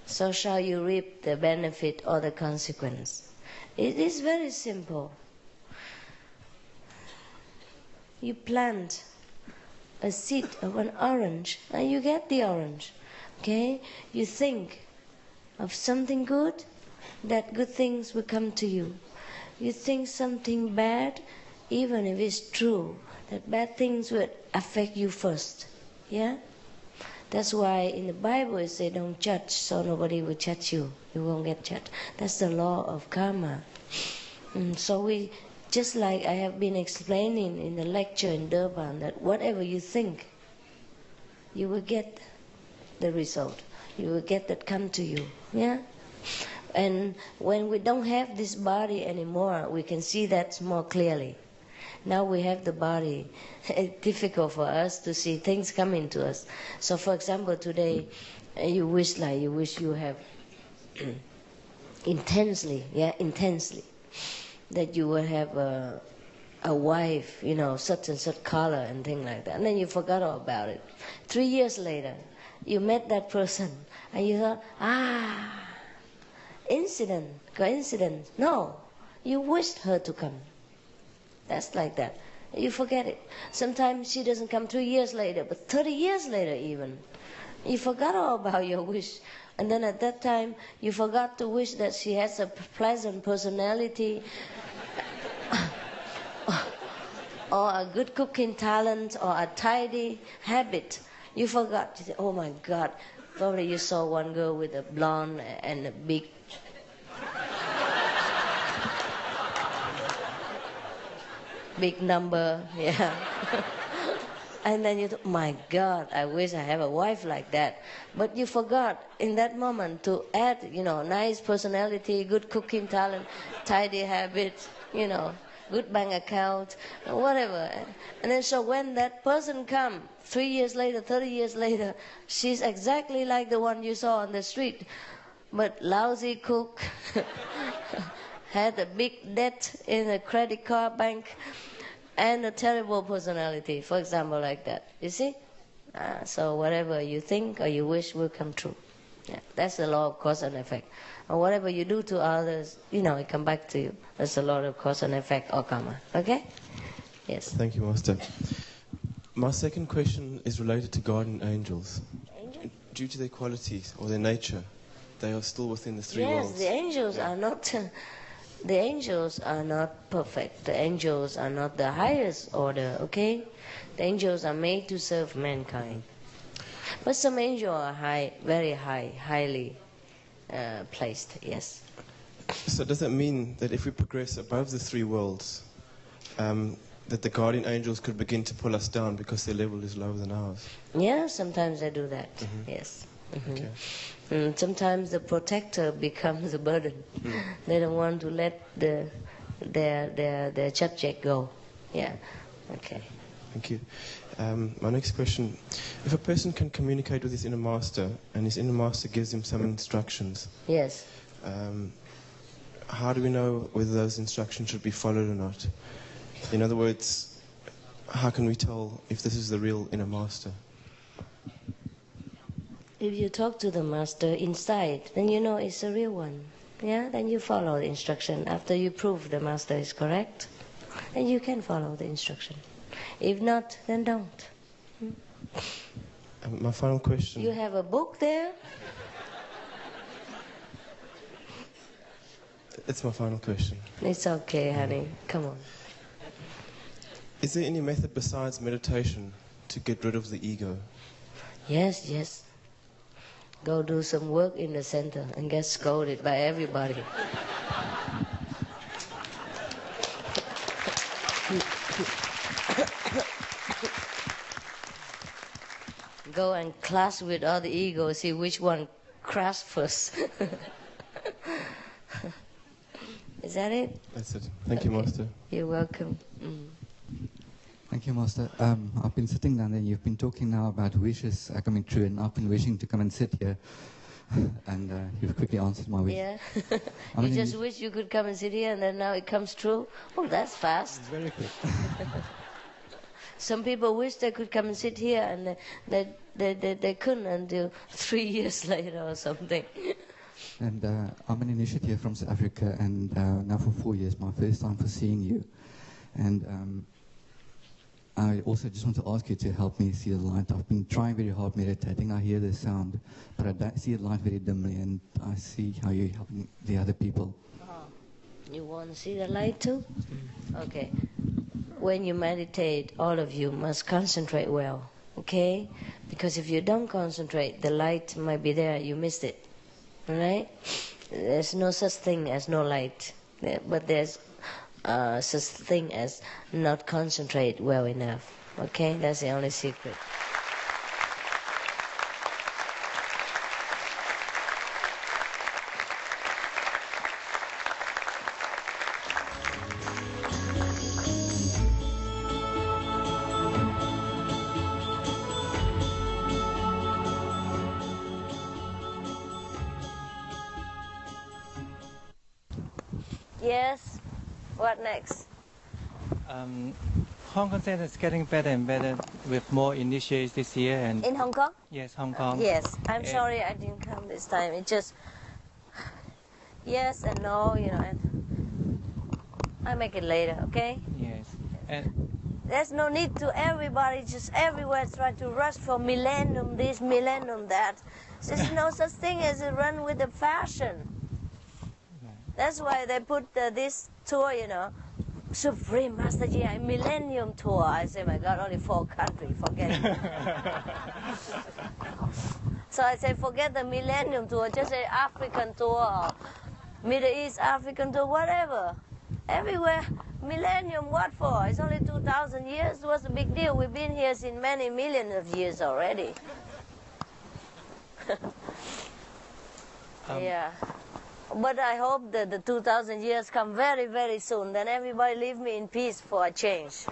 Speaker 1: so shall you reap the benefit or the consequence. It is very simple. You plant a seed of an orange and you get the orange. Okay? You think of something good, that good things will come to you. You think something bad, even if it's true, that bad things will affect you first. Yeah? That's why in the Bible it says don't judge, so nobody will judge you. You won't get judged. That's the law of karma. So we, just like I have been explaining in the lecture in Durban, that whatever you think, you will get the result. You will get that come to you. Yeah? And when we don't have this body anymore, we can see that more clearly. Now we have the body. It's difficult for us to see things coming to us. So for example, today, you wish you have intensely, that you will have a wife, such and such color and things like that. And then you forgot all about it. 3 years later, you met that person and you thought, coincidence. No, you wished her to come. That's like that. You forget it. Sometimes she doesn't come 2 years later, but 30 years later even. You forgot all about your wish. And then at that time, you forgot to wish that she has a pleasant personality, or a good cooking talent, or a tidy habit. You forgot. You say, oh my God, probably you saw one girl with a blonde and a big... big number, yeah. And then you thought, my God, I wish I have a wife like that. But you forgot in that moment to add, nice personality, good cooking talent, tidy habits, good bank account, whatever. And then so when that person come 3 years later, 30 years later, she's exactly like the one you saw on the street, but lousy cook, had a big debt in a credit card bank, and a terrible personality, for example, like that. You see? So whatever you think or you wish will come true. Yeah, that's the law of cause and effect. And whatever you do to others, it come back to you. That's the law of cause and effect or karma. Okay? Yes.
Speaker 17: Thank you, Master. My second question is related to guardian angels. Due to their qualities or their nature, they are still within the three worlds.
Speaker 1: Yes, the angels are not... The angels are not perfect. The angels are not the highest order, okay? The angels are made to serve mankind. But some angels are highly placed, yes.
Speaker 17: So does that mean that if we progress above the three worlds, that the guardian angels could begin to pull us down because their level is lower than ours?
Speaker 1: Yeah, sometimes they do that, yes. Okay. And sometimes the protector becomes a burden. They don't want to let their subject go. Yeah. Okay.
Speaker 17: Thank you. My next question: if a person can communicate with his inner master, and his inner master gives him some instructions,
Speaker 1: yes.
Speaker 17: How do we know whether those instructions should be followed or not? In other words, how can we tell if this is the real inner master?
Speaker 1: If you talk to the master inside, then you know it's a real one. Yeah, then you follow the instruction. After you prove the master is correct, then you can follow the instruction. If not, then don't.
Speaker 17: My final question.
Speaker 1: You have a book there?
Speaker 17: It's my final question.
Speaker 1: It's okay, honey. Come on.
Speaker 17: Is there any method besides meditation to get rid of the ego?
Speaker 1: Yes, yes. Go do some work in the center and get scolded by everybody. Go and clash with all the egos, see which one crashed first. Is that it?
Speaker 17: That's it. Thank you, Master.
Speaker 1: You're welcome.
Speaker 18: Thank you, Master. I've been sitting down there. You've been talking now about wishes coming true, and I've been wishing to come and sit here. And you've quickly answered my wish.
Speaker 1: Yeah. You just wish you could come and sit here, and then now it comes true. Oh, that's fast.
Speaker 18: Very quick.
Speaker 1: Some people wish they could come and sit here, and they couldn't until 3 years later or something.
Speaker 18: And I'm an initiate from South Africa, and now for 4 years, my first time for seeing you. And I also just want to ask you to help me see the light. I've been trying very hard meditating. I hear the sound, but I don't see the light very dimly, and I see how you're helping the other people.
Speaker 1: You want to see the light too? Okay. When you meditate, all of you must concentrate well, okay? Because if you don't concentrate, the light might be there, you missed it, all right? There's no such thing as no light, but there's such thing as not concentrate well enough. Okay, that's the only secret. Yes. What next?
Speaker 19: Hong Kong Center is getting better and better with more initiates this year. And
Speaker 1: in Hong Kong?
Speaker 19: Yes, Hong Kong.
Speaker 1: Yes. I'm sorry I didn't come this time. It just yes and no, and I'll make it later, okay?
Speaker 19: Yes. And
Speaker 1: there's no need to everybody just everywhere try to rush for millennium this, millennium that. There's no such thing as a run with the fashion. That's why they put this tour, Supreme Master GI Millennium Tour. I say, my God, only 4 countries, forget it. So I say, forget the Millennium Tour, just say African Tour, or Middle East African Tour, whatever. Everywhere, Millennium, what for? It's only 2,000 years. What's the big deal? We've been here since many millions of years already. Yeah. But I hope that the 2,000 years come very, very soon. Then everybody leave me in peace for a change.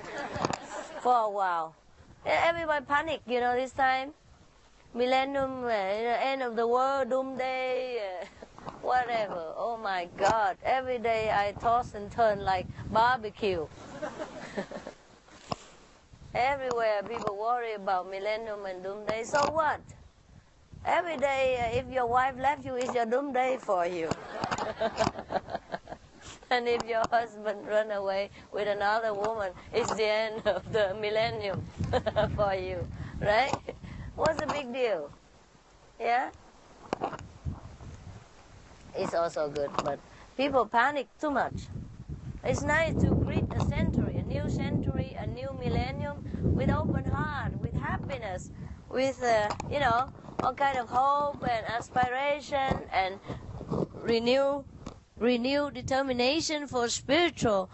Speaker 1: For a while. Everybody panic, this time. Millennium, end of the world, doomsday, whatever. Oh my God. Every day I toss and turn like barbecue. Everywhere people worry about millennium and doomsday. So what? Every day, if your wife left you, it's your doomsday for you. And if your husband run away with another woman, it's the end of the millennium for you, right? What's the big deal? Yeah? It's also good, but people panic too much. It's nice to greet a century, a new millennium with open heart, with happiness, with, all kind of hope and aspiration and renewed determination for spiritual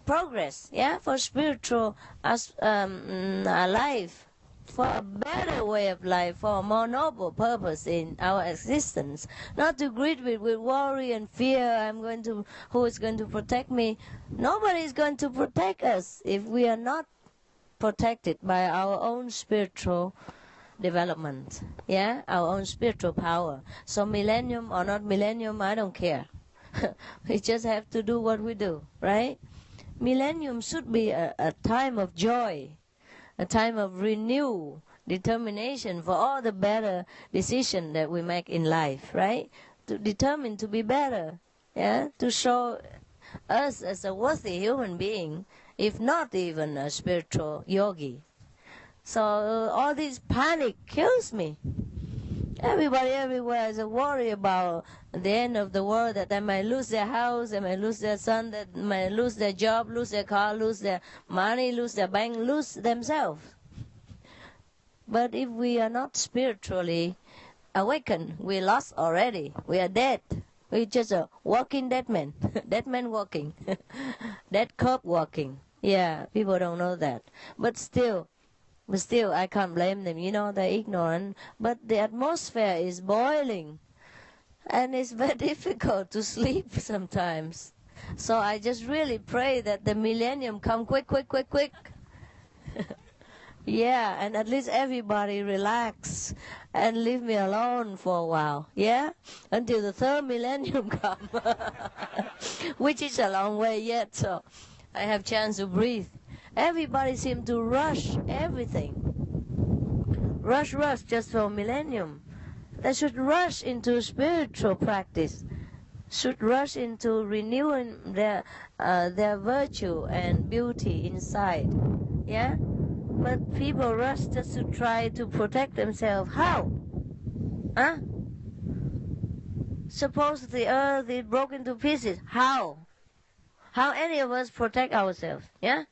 Speaker 1: progress, for spiritual life, for a better way of life, for a more noble purpose in our existence. Not to greet with worry and fear, who is going to protect me? Nobody is going to protect us if we are not protected by our own spiritual development, our own spiritual power. So millennium or not millennium, I don't care. We just have to do what we do, right? Millennium should be a time of joy, a time of renewed determination for all the better decisions that we make in life, right? To determine to be better, to show us as a worthy human being, if not even a spiritual yogi. So all this panic kills me. Everybody everywhere is worried about the end of the world, that they might lose their house, they might lose their son, that might lose their job, lose their car, lose their money, lose their bank, lose themselves. But if we are not spiritually awakened, we're lost already. We are dead. We're just a walking dead man. Dead man walking. Dead corpse walking. Yeah, people don't know that. But still, I can't blame them. They're ignorant. But the atmosphere is boiling. And it's very difficult to sleep sometimes. So I just really pray that the millennium come quick. Yeah, and at least everybody relax and leave me alone for a while. Yeah? Until the third millennium come. Which is a long way yet, so I have chance to breathe. Everybody seems to rush everything. Rush just for millennium. They should rush into spiritual practice. Should rush into renewing their virtue and beauty inside. Yeah? But people rush just to try to protect themselves. How? Huh? Suppose the earth is broken to pieces. How? How any of us protect ourselves? Yeah?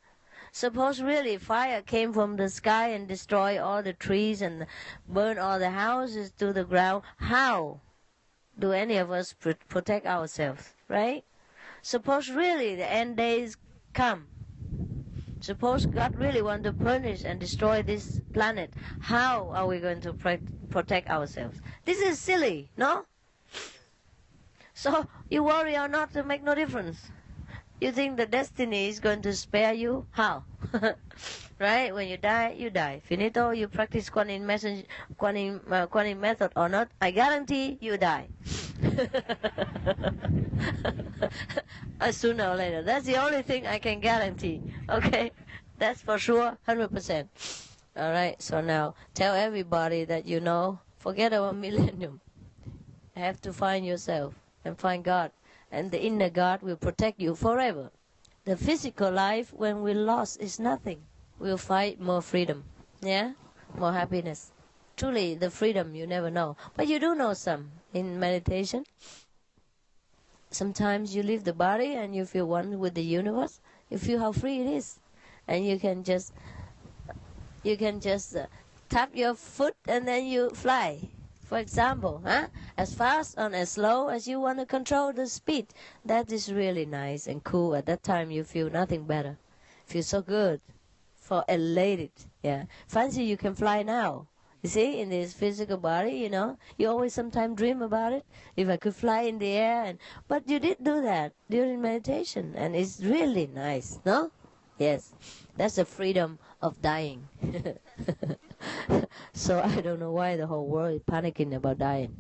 Speaker 1: Suppose really fire came from the sky and destroyed all the trees and burned all the houses to the ground. How do any of us protect ourselves, right? Suppose really the end days come. Suppose God really wants to punish and destroy this planet. How are we going to protect ourselves? This is silly, no? So you worry or not, it make no difference. You think the destiny is going to spare you? How? Right? When you die, you die. Finito, you practice quantum method or not, I guarantee you die. Sooner or later. That's the only thing I can guarantee. Okay? That's for sure, 100%. All right, so now tell everybody that forget about millennium. You have to find yourself and find God. And the inner God will protect you forever. The physical life, when we lost, is nothing. We'll find more freedom. Yeah? More happiness. Truly, the freedom you never know. But you do know some in meditation. Sometimes you leave the body and you feel one with the universe. You feel how free it is. And you can just tap your foot and then you fly. For example, as fast and as slow as you want to control the speed. That is really nice and cool. At that time, you feel nothing better. Feel so good, for elated. Yeah, fancy you can fly now. You see, in this physical body, you know, you always sometimes dream about it. If I could fly in the air, but you did do that during meditation, and it's really nice, no? Yes, that's the freedom of dying. So I don't know why the whole world is panicking about dying.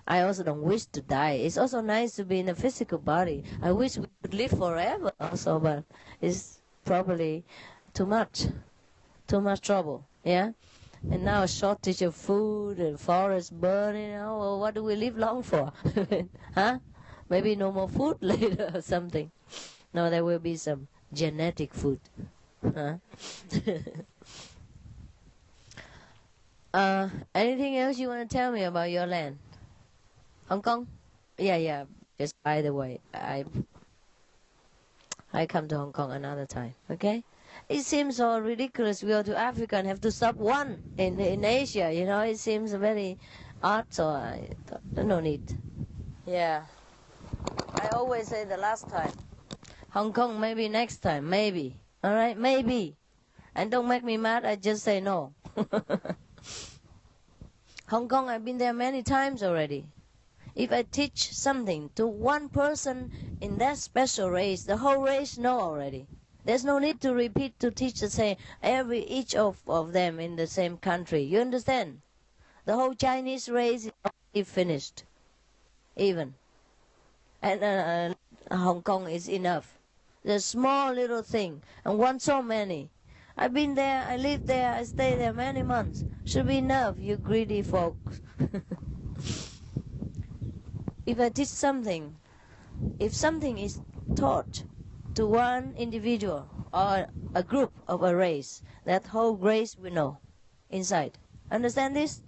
Speaker 1: I also don't wish to die. It's also nice to be in a physical body. I wish we could live forever also, but it's probably too much trouble, yeah? And now a shortage of food and forest burning, well, what do we live long for? Huh? Maybe no more food later or something. No, there will be some genetic food. Huh? Anything else you want to tell me about your land? Hong Kong? Yeah. Just by the way, I come to Hong Kong another time, okay? It seems so ridiculous. We go to Africa and have to stop one in Asia, you know. It seems very odd, so I thought, no need. Yeah. I always say the last time. Hong Kong, maybe next time, maybe. All right, maybe. And don't make me mad, I just say no. Hong Kong, I've been there many times already. If I teach something to one person in that special race, the whole race know already. There's no need to repeat to teach the same, each of them in the same country. You understand? The whole Chinese race is already finished. Even. And Hong Kong is enough. The small little thing, and want so many. I've been there, I lived there, I stayed there many months. Should be enough, you greedy folks. If I teach something, if something is taught to one individual or a group of a race, that whole race will know inside. Understand this?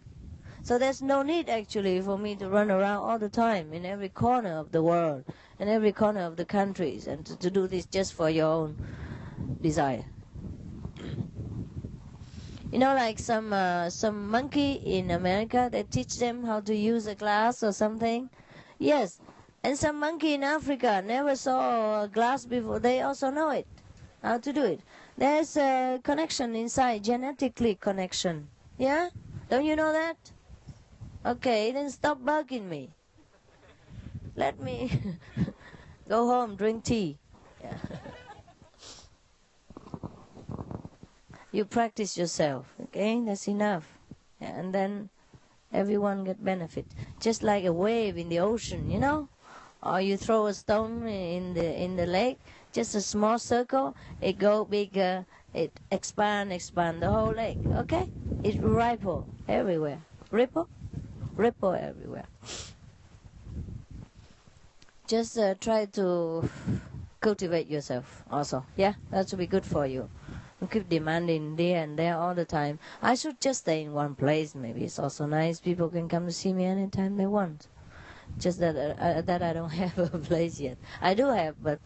Speaker 1: So there's no need actually for me to run around all the time in every corner of the world, in every corner of the countries, and to do this just for your own desire. You know, like some monkey in America, they teach them how to use a glass or something. Yes, and some monkey in Africa never saw a glass before. They also know it, how to do it. There's a connection inside, genetically connection. Yeah? Don't you know that? Okay, then stop bugging me. Let me go home, drink tea. Yeah. You practice yourself, okay? That's enough. Yeah, and then everyone get benefit. Just like a wave in the ocean, you know? Or you throw a stone in the lake, just a small circle, it go bigger, it expand the whole lake, okay? It ripple everywhere. Ripple everywhere. Just try to cultivate yourself also. Yeah, that will be good for you. You keep demanding there and there all the time. I should just stay in one place. Maybe it's also nice. People can come to see me anytime they want. Just that I don't have a place yet. I do have, but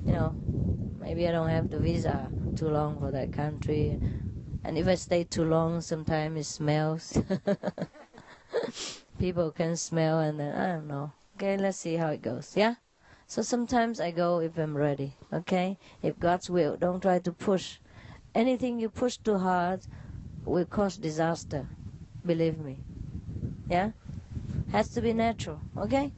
Speaker 1: you know, maybe I don't have the visa too long for that country. And if I stay too long, sometimes it smells. People can smell, and then I don't know. Okay, let's see how it goes. Yeah. So sometimes I go if I'm ready. Okay. If God's will, don't try to push. Anything you push too hard will cause disaster. Believe me. Yeah. Has to be natural. Okay.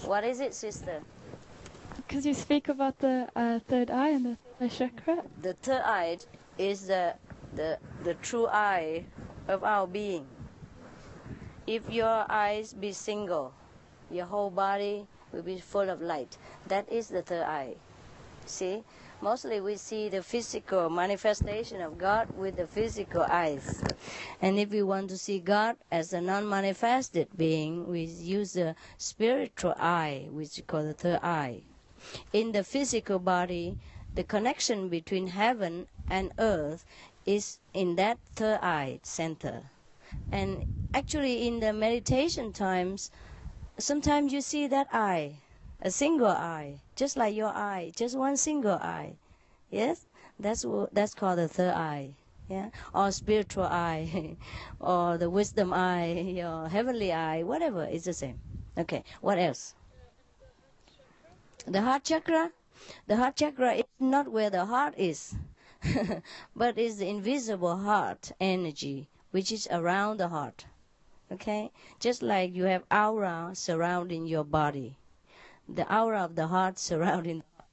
Speaker 1: What is it, sister?
Speaker 20: Because you speak about the third eye and the third chakra.
Speaker 1: The third eye is the true eye of our being. If your eyes be single, your whole body will be full of light. That is the third eye. See? Mostly we see the physical manifestation of God with the physical eyes. And if we want to see God as a non-manifested being, we use the spiritual eye, which is called the third eye. In the physical body, the connection between heaven and earth is in that third eye center. And actually in the meditation times, sometimes you see that eye, a single eye, just like your eye, just one single eye. Yes, that's called the third eye. Yeah, or spiritual eye, or the wisdom eye, or heavenly eye, whatever, it's the same. Okay, what else? The heart chakra. The heart chakra is not where the heart is, but is the invisible heart energy which is around the heart. Okay, just like you have aura surrounding your body, the aura of the heart surrounding the heart,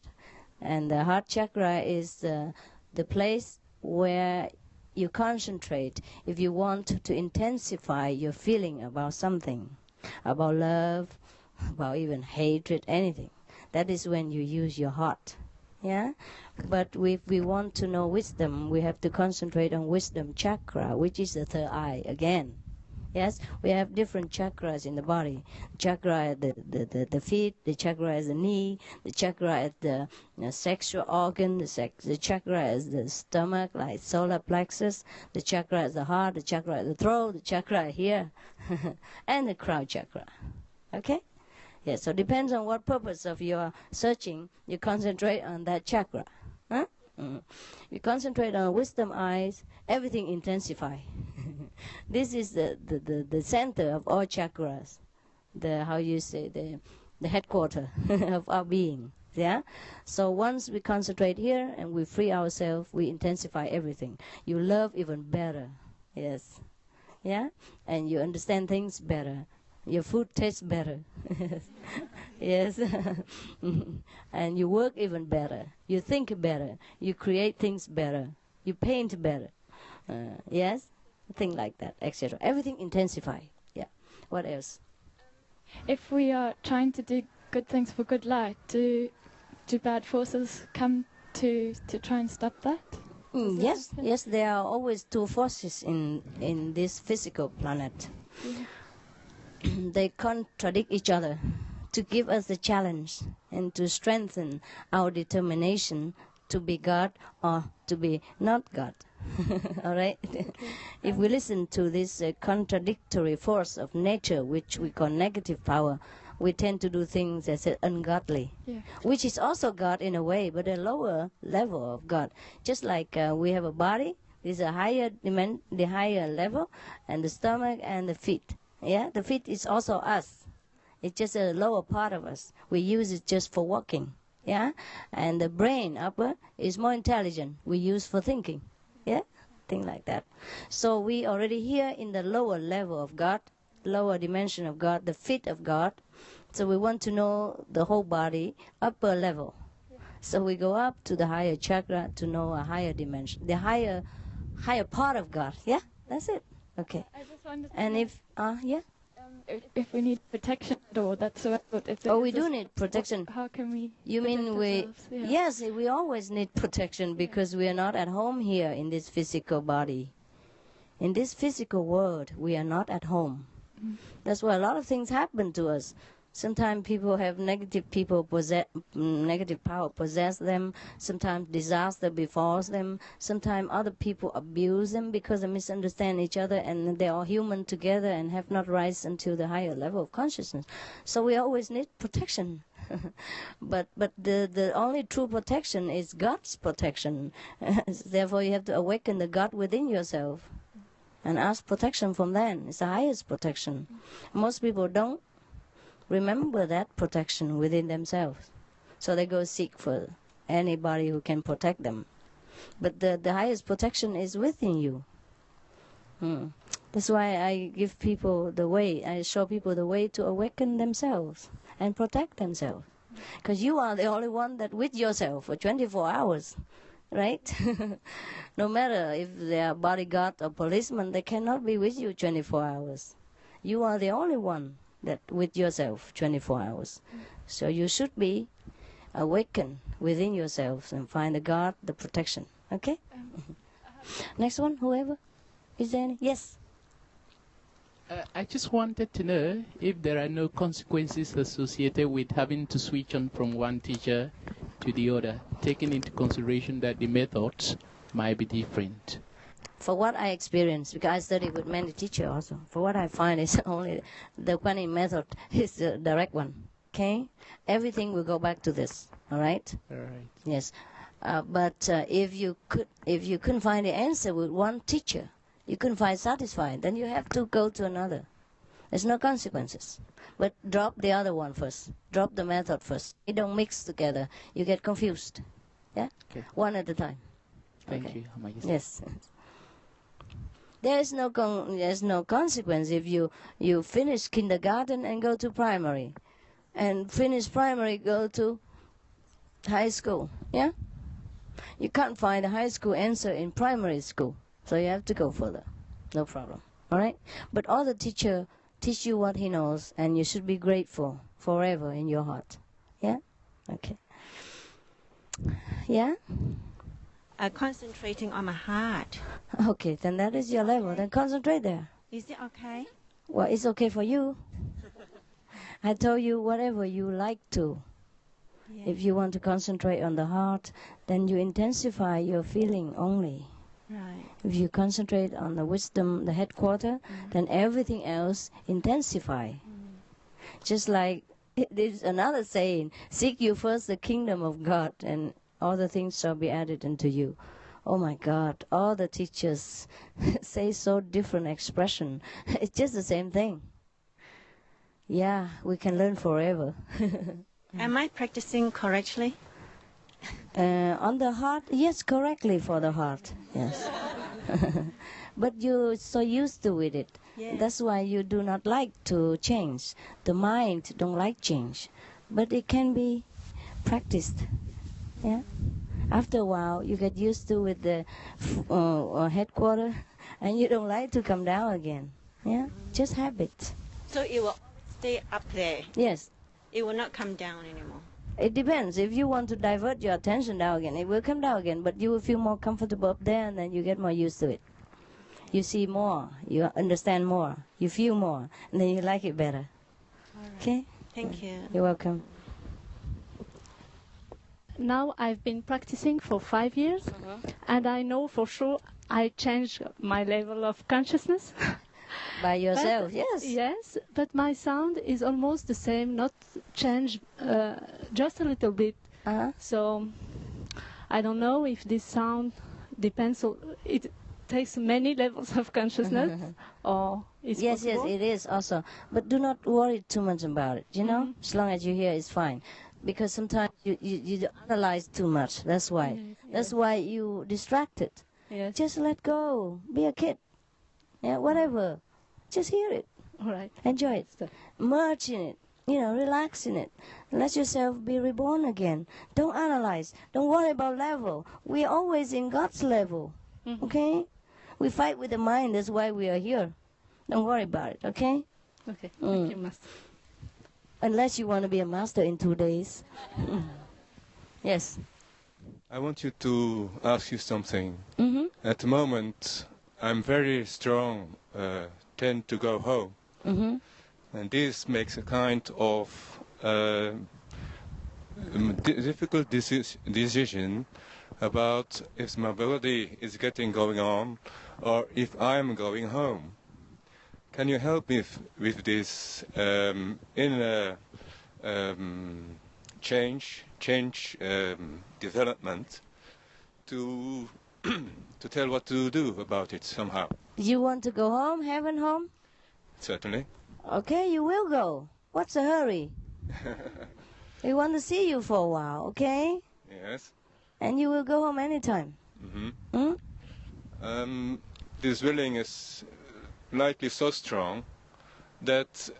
Speaker 1: and the heart chakra is the place where you concentrate if you want to intensify your feeling about something, about love, about even hatred, anything. That is when you use your heart. Yeah? But if we want to know wisdom, we have to concentrate on wisdom chakra, which is the third eye again. Yes, we have different chakras in the body. Chakra at the feet, the chakra at the knee, the chakra at the sexual organ, the chakra at the stomach, like solar plexus, the chakra at the heart, the chakra at the throat, the chakra here, and the crown chakra. Okay? Yes, so depends on what purpose of your searching, you concentrate on that chakra. Huh? You concentrate on wisdom eyes, everything intensify. This is the center of all chakras, the headquarter of our being. Yeah. So once we concentrate here and we free ourselves, we intensify everything. You love even better. Yes. Yeah. And you understand things better. Your food tastes better. Yes. And you work even better. You think better. You create things better. You paint better. Yes. Thing like that, etc. Everything intensify. Yeah. What else?
Speaker 20: If we are trying to do good things for good light, do bad forces come to try and stop that?
Speaker 1: Yes. Yes. There are always two forces in this physical planet. Yeah. They contradict each other to give us the challenge and to strengthen our determination to be God or to be not God. All right? Okay. If we listen to this contradictory force of nature, which we call negative power, we tend to do things as ungodly, which is also God in a way, but a lower level of God. Just like we have a body, there's a the higher level, and the stomach and the feet. Yeah, the feet is also us. It's just a lower part of us. We use it just for walking. Yeah, and the brain upper is more intelligent. We use for thinking. Yeah, thing like that. So we already here in the lower level of God, lower dimension of God, the feet of God. So we want to know the whole body, upper level. So we go up to the higher chakra to know a higher dimension, the higher part of God. Yeah, that's it. Okay.
Speaker 20: I just wondered.
Speaker 1: And if
Speaker 20: if we need protection at all, that's what.
Speaker 1: We do need protection.
Speaker 20: How can we?
Speaker 1: You mean we? Yeah. Yes, we always need protection because we are not at home here in this physical body. In this physical world, we are not at home. Mm. That's why a lot of things happen to us. Sometimes people have negative power possess them. Sometimes disaster befalls them. Sometimes other people abuse them because they misunderstand each other and they are human together and have not risen until the higher level of consciousness. So we always need protection. but the only true protection is God's protection. Therefore you have to awaken the God within yourself and ask protection from them. It's the highest protection. Most people don't remember that protection within themselves. So they go seek for anybody who can protect them. But the highest protection is within you. That's why I give people the way, I show people the way to awaken themselves and protect themselves. Because you are the only one that with yourself for 24 hours. Right? No matter if they are bodyguard or policeman, they cannot be with you 24 hours. You are the only one that with yourself 24 hours. So you should be awakened within yourselves and find the God, the protection. Okay? Next one, whoever. Is there any? Yes.
Speaker 21: I just wanted to know if there are no consequences associated with having to switch on from one teacher to the other, taking into consideration that the methods might be different.
Speaker 1: For what I experience, because I study with many teachers also, for what I find is only the Kuan Yin method is the direct one. Okay? Everything will go back to this. All right?
Speaker 21: All right.
Speaker 1: Yes. But if you couldn't find the answer with one teacher, you couldn't find satisfied, then you have to go to another. There's no consequences. But drop the other one first. Drop the method first. It don't mix together. You get confused. Yeah?
Speaker 21: Okay.
Speaker 1: One at a time.
Speaker 21: Thank you.
Speaker 1: Yes. There's no consequence if you finish kindergarten and go to primary, and finish primary go to high school. Yeah. You can't find a high school answer in primary school, so you have to go further. No problem. All right. But all the teacher teach you what he knows, and you should be grateful forever in your heart. Yeah. Okay. Yeah.
Speaker 2: Concentrating on my heart.
Speaker 1: Okay, then that is your level. Then concentrate there.
Speaker 2: Is it okay?
Speaker 1: Well, it's okay for you. I told you whatever you like to.
Speaker 2: Yeah.
Speaker 1: If you want to concentrate on the heart, then you intensify your feeling only.
Speaker 2: Right.
Speaker 1: If you concentrate on the wisdom, the headquarter, then everything else intensify. Just like there's another saying, seek you first the kingdom of God, and all the things shall be added unto you. Oh my God, all the teachers say so different expression. It's just the same thing. Yeah, we can learn forever.
Speaker 2: Am I practicing correctly?
Speaker 1: On the heart, yes, correctly for the heart, yes. But you're so used to with it.
Speaker 2: Yeah.
Speaker 1: That's why you do not like to change. The mind don't like change. But it can be practiced. Yeah. After a while, you get used to with the headquarter, and you don't like to come down again. Yeah. Just habit.
Speaker 2: So it will stay up there.
Speaker 1: Yes.
Speaker 2: It will not come down anymore.
Speaker 1: It depends. If you want to divert your attention down again, it will come down again. But you will feel more comfortable up there, and then you get more used to it. You see more. You understand more. You feel more, and then you like it better. Okay.
Speaker 2: Thank you.
Speaker 1: You're welcome.
Speaker 22: Now I've been practicing for 5 years, and I know for sure I changed my level of consciousness.
Speaker 1: By yourself,
Speaker 22: But,
Speaker 1: yes.
Speaker 22: Yes, but my sound is almost the same, not changed, just a little bit. So I don't know if this sound depends on, it takes many levels of consciousness, or it's
Speaker 1: Yes,
Speaker 22: possible.
Speaker 1: it is also. But do not worry too much about it, you know? As long as you hear, it's fine. Because sometimes you analyze too much. That's why. That's why you distracted.
Speaker 22: Yes.
Speaker 1: Just let go. Be a kid. Yeah, whatever. Just hear it.
Speaker 22: All right.
Speaker 1: Enjoy it. Merge in it. You know, relax in it. Let yourself be reborn again. Don't analyze. Don't worry about level. We're always in God's level. Okay? We fight with the mind. That's why we are here. Don't worry about it. Okay?
Speaker 22: Okay. Thank you, Master.
Speaker 1: Unless you want to be a master in 2 days. Yes.
Speaker 23: I want you to ask you something.
Speaker 1: Mm-hmm.
Speaker 23: At the moment, I'm very strong, tend to go home.
Speaker 1: Mm-hmm.
Speaker 23: And this makes a kind of difficult decision about if my body is getting going on or if I'm going home. Can you help me with this inner change development to to tell what to do about it somehow?
Speaker 1: You want to go home, heaven home?
Speaker 23: Certainly.
Speaker 1: Okay, you will go. What's the hurry? We want to see you for a while, okay?
Speaker 23: Yes.
Speaker 1: And you will go home anytime.
Speaker 23: Mm-hmm. This willing is likely so strong that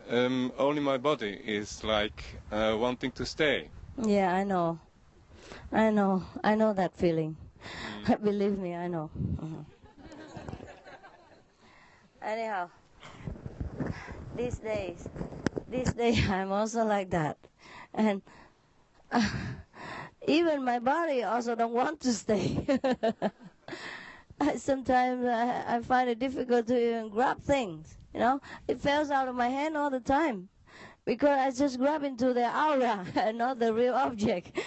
Speaker 23: only my body is like wanting to stay.
Speaker 1: Yeah, I know. I know that feeling. Believe me, I know. Anyhow, these days I'm also like that. And even my body also don't want to stay. Sometimes I find it difficult to even grab things, you know. It falls out of my hand all the time. because I just grab into the aura and not the real object.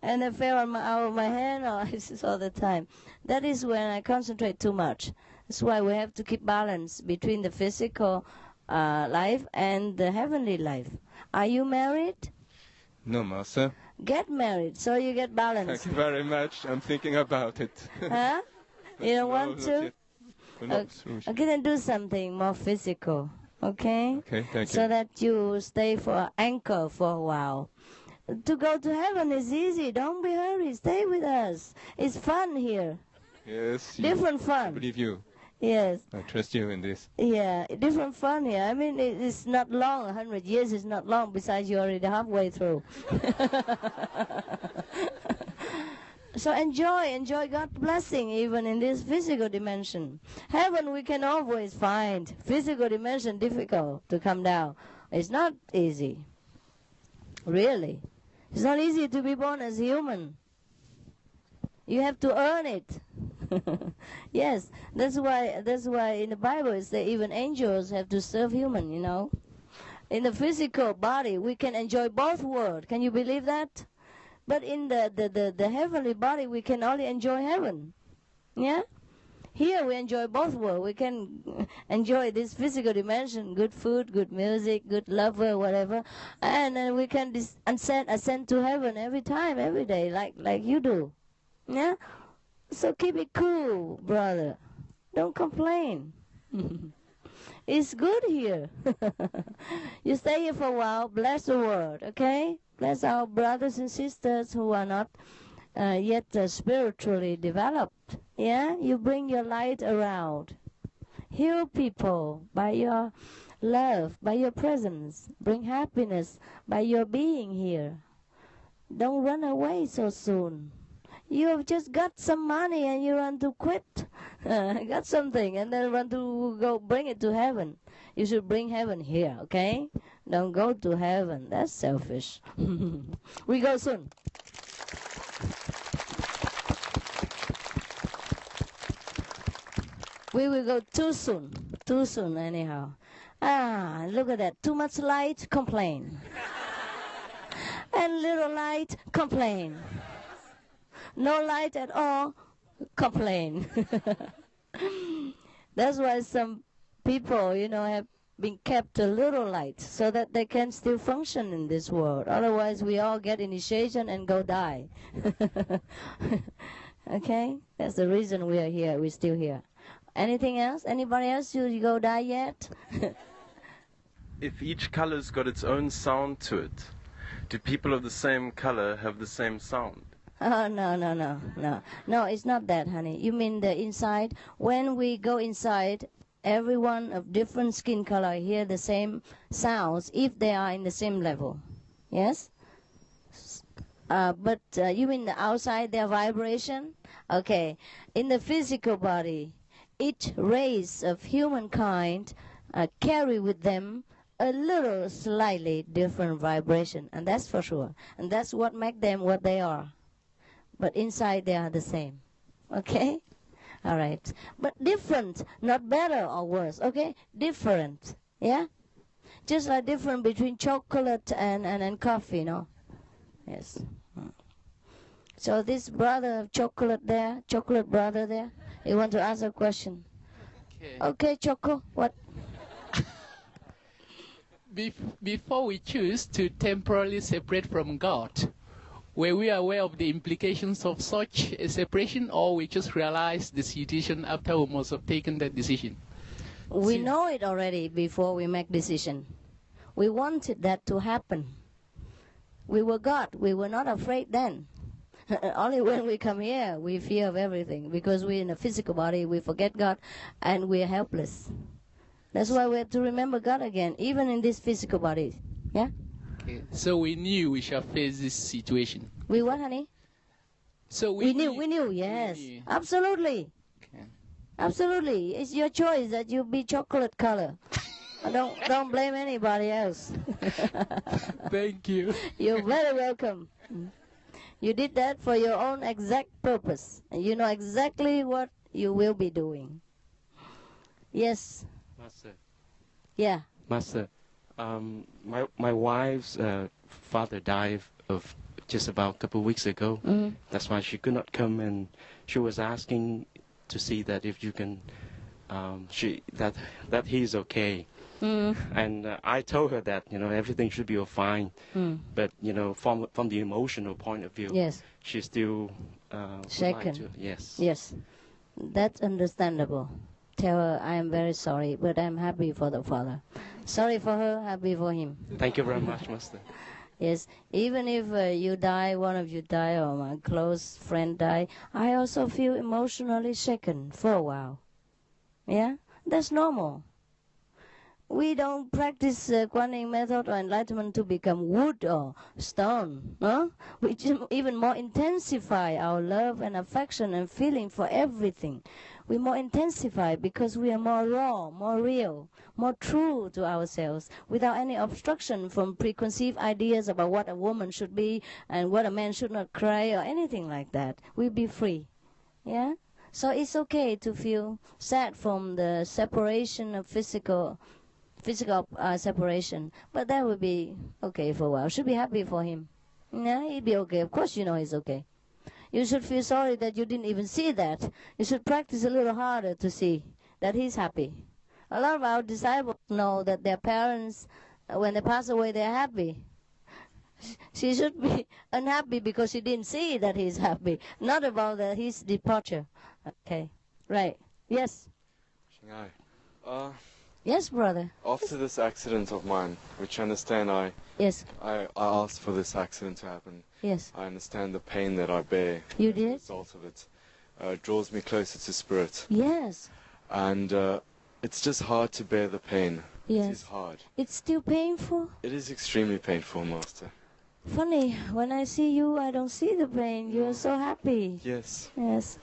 Speaker 1: And I fell on my hand all the time. That is when I concentrate too much. That's why we have to keep balance between the physical life and the heavenly life. Are you married?
Speaker 23: No, Master.
Speaker 1: Get married so you get balance.
Speaker 23: Thank you very much. I'm thinking about it.
Speaker 1: Huh? You don't want to?
Speaker 23: No,
Speaker 1: okay, then do something more physical. Okay?
Speaker 23: Okay, thank you.
Speaker 1: So that you stay for anchor for a while. To go to heaven is easy. Don't be hurried. Stay with us. It's fun here.
Speaker 23: Yes.
Speaker 1: Different fun.
Speaker 23: I believe you.
Speaker 1: Yes.
Speaker 23: I trust you in this.
Speaker 1: Yeah, different fun here. I mean, it's not long. 100 years is not long. Besides, you're already halfway through. So enjoy God's blessing even in this physical dimension. Heaven we can always find. Physical dimension difficult to come down. It's not easy. Really. It's not easy to be born as human. You have to earn it. Yes, that's why in the Bible it says even angels have to serve human, you know. In the physical body we can enjoy both worlds. Can you believe that? But in the heavenly body, we can only enjoy heaven. Yeah? Here we enjoy both worlds. We can enjoy this physical dimension, good food, good music, good lover, whatever. And then we can ascend to heaven every time, every day, like you do. Yeah? So keep it cool, brother. Don't complain. It's good here. You stay here for a while, bless the world, okay? Bless our brothers and sisters who are not yet spiritually developed. Yeah, you bring your light around. Heal people by your love, by your presence. Bring happiness by your being here. Don't run away so soon. You have just got some money and you want to quit. Got something and then want to go bring it to heaven. You should bring heaven here, okay? Don't go to heaven. That's selfish. We go soon. We will go too soon. Too soon anyhow. Look at that. Too much light, complain. And little light, complain. No light at all, complain. That's why some people, have been kept a little light so that they can still function in this world. Otherwise, we all get initiation and go die. Okay? That's the reason we are here. We're still here. Anything else? Anybody else? You go die yet?
Speaker 17: If each color's got its own sound to it, do people of the same color have the same sound?
Speaker 1: Oh, no, it's not that, honey. You mean the inside? When we go inside, everyone of different skin color hear the same sounds if they are in the same level. Yes? But you mean the outside, their vibration? Okay. In the physical body, each race of humankind carry with them a little slightly different vibration, and that's for sure. And that's what makes them what they are. But inside they are the same. Okay? All right. But different, not better or worse. Okay? Different. Yeah? Just like different between chocolate and coffee, no? Yes. So this brother of chocolate brother there, you want to ask a question? Okay, Choco, what?
Speaker 21: Before we choose to temporarily separate from God, were we aware of the implications of such a separation, or we just realized the situation after we must have taken that decision?
Speaker 1: We know it already before we make decision. We wanted that to happen. We were God. We were not afraid then. Only when we come here, we fear of everything. Because we're in a physical body, we forget God, and we are helpless. That's why we have to remember God again, even in this physical body. Yeah?
Speaker 21: Okay. So we knew we shall face this situation.
Speaker 1: We what, honey?
Speaker 21: So
Speaker 1: we knew, yes. Absolutely.
Speaker 21: Okay.
Speaker 1: Absolutely. It's your choice that you be chocolate color. Don't blame anybody else.
Speaker 21: Thank you.
Speaker 1: You're very welcome. You did that for your own exact purpose. And you know exactly what you will be doing. Yes.
Speaker 3: Master.
Speaker 1: Yeah.
Speaker 3: Master, My wife's father died of just about a couple of weeks ago.
Speaker 1: Mhm.
Speaker 3: That's why she could not come, and she was asking to see that if you can, that he's okay.
Speaker 1: Mm.
Speaker 3: And I told her that everything should be all fine, but from the emotional point of view,
Speaker 1: Yes.
Speaker 3: she still would like
Speaker 1: Shaken.
Speaker 3: to. Yes.
Speaker 1: Yes, that's understandable. Tell her I am very sorry, but I'm happy for the father. Sorry for her, happy for him.
Speaker 3: Thank you very much, Master.
Speaker 1: Yes, even if you die, one of you die, or my close friend die, I also feel emotionally shaken for a while. Yeah, that's normal. We don't practice Guanyin method or enlightenment to become wood or stone. Huh? We even more intensify our love and affection and feeling for everything. We more intensify because we are more raw, more real, more true to ourselves, without any obstruction from preconceived ideas about what a woman should be and what a man should not cry or anything like that. We be free. Yeah? So it's okay to feel sad from the separation of physical separation, but that would be okay for a while. Should be happy for him. Yeah, he'd be okay. Of course you know he's okay. You should feel sorry that you didn't even see that. You should practice a little harder to see that he's happy. A lot of our disciples know that their parents, when they pass away, they're happy. She should be unhappy because she didn't see that he's happy, not about his departure. Okay, right. Yes.
Speaker 4: Chinghai.
Speaker 1: Yes, brother.
Speaker 4: After this accident of mine, which I understand I asked for this accident to happen.
Speaker 1: Yes.
Speaker 4: I understand the pain that I bear.
Speaker 1: You
Speaker 4: as
Speaker 1: did?
Speaker 4: a result of it. Draws me closer to spirit.
Speaker 1: Yes.
Speaker 4: And it's just hard to bear the pain.
Speaker 1: Yes.
Speaker 4: It is hard.
Speaker 1: It's still painful?
Speaker 4: It is extremely painful, Master.
Speaker 1: Funny, when I see you, I don't see the pain. You're so happy.
Speaker 4: Yes.
Speaker 1: Yes.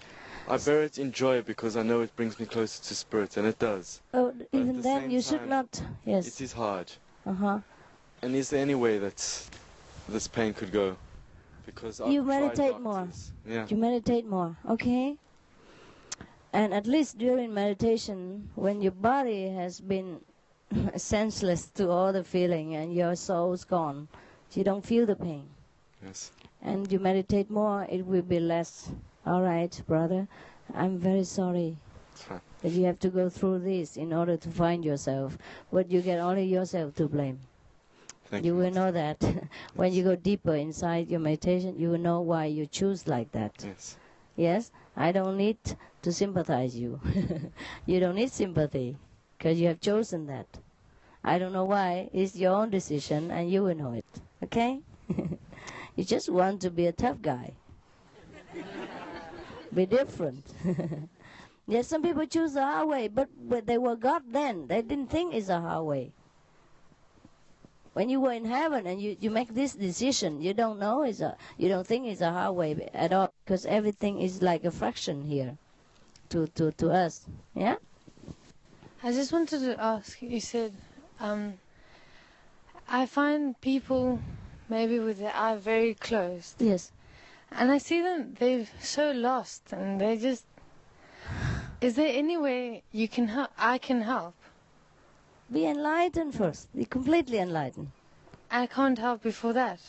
Speaker 4: I bear it in joy because I know it brings me closer to spirit, and it does.
Speaker 1: Oh,
Speaker 4: But
Speaker 1: even
Speaker 4: at the
Speaker 1: then,
Speaker 4: same
Speaker 1: you should
Speaker 4: time,
Speaker 1: not. Yes.
Speaker 4: It is hard.
Speaker 1: Uh-huh.
Speaker 4: And is there any way that this pain could go? Because I've
Speaker 1: You
Speaker 4: tried
Speaker 1: meditate more.
Speaker 4: doctors. Yeah.
Speaker 1: You meditate more, okay? And at least during meditation, when your body has been senseless to all the feeling and your soul's gone, you don't feel the pain.
Speaker 4: Yes.
Speaker 1: And you meditate more, it will be less. All right, brother, I'm very sorry that you have to go through this in order to find yourself, but you get only yourself to blame.
Speaker 4: Thank
Speaker 1: You will know that when you go deeper inside your meditation, you will know why you choose like that.
Speaker 4: Yes.
Speaker 1: Yes, I don't need to sympathize you. You don't need sympathy because you have chosen that. I don't know why. It's your own decision and you will know it. Okay? You just want to be a tough guy. Be different. Yes, some people choose the hard way, but they were God then. They didn't think it's a hard way. When you were in heaven and you make this decision, you don't know you don't think it's a hard way at all, because everything is like a fraction here to us. Yeah?
Speaker 8: I just wanted to ask, you said, I find people maybe with their eye very closed.
Speaker 1: Yes.
Speaker 8: And I see them, they're so lost and they just, is there any way you can help, I can help?
Speaker 1: Be enlightened first. Be completely enlightened.
Speaker 8: I can't help before that.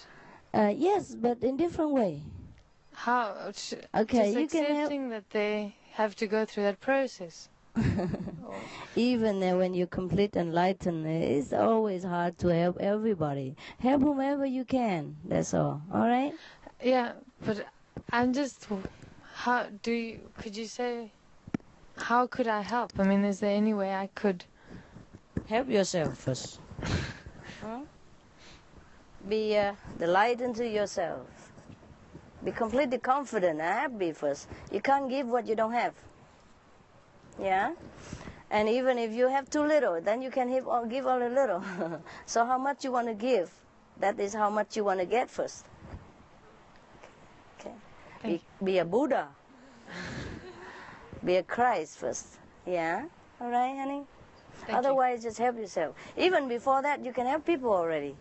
Speaker 1: Yes, but in different way.
Speaker 8: How?
Speaker 1: Okay,
Speaker 8: just
Speaker 1: you can help.
Speaker 8: accepting that they have to go through that process.
Speaker 1: Even when you're complete enlightened, it's always hard to help everybody. Help whomever you can. That's all. All right?
Speaker 8: Yeah, but I'm just, could you say, how could I help? I mean, is there any way I could?
Speaker 1: Help yourself first. Huh? Be the light into yourself. Be completely confident and happy first. You can't give what you don't have. Yeah? And even if you have too little, then you can give only little. So how much you want to give, that is how much you want to get first. Okay. Be a Buddha. Be a Christ first. Yeah? All right, honey? Otherwise, just help yourself. Even before that, you can help people already.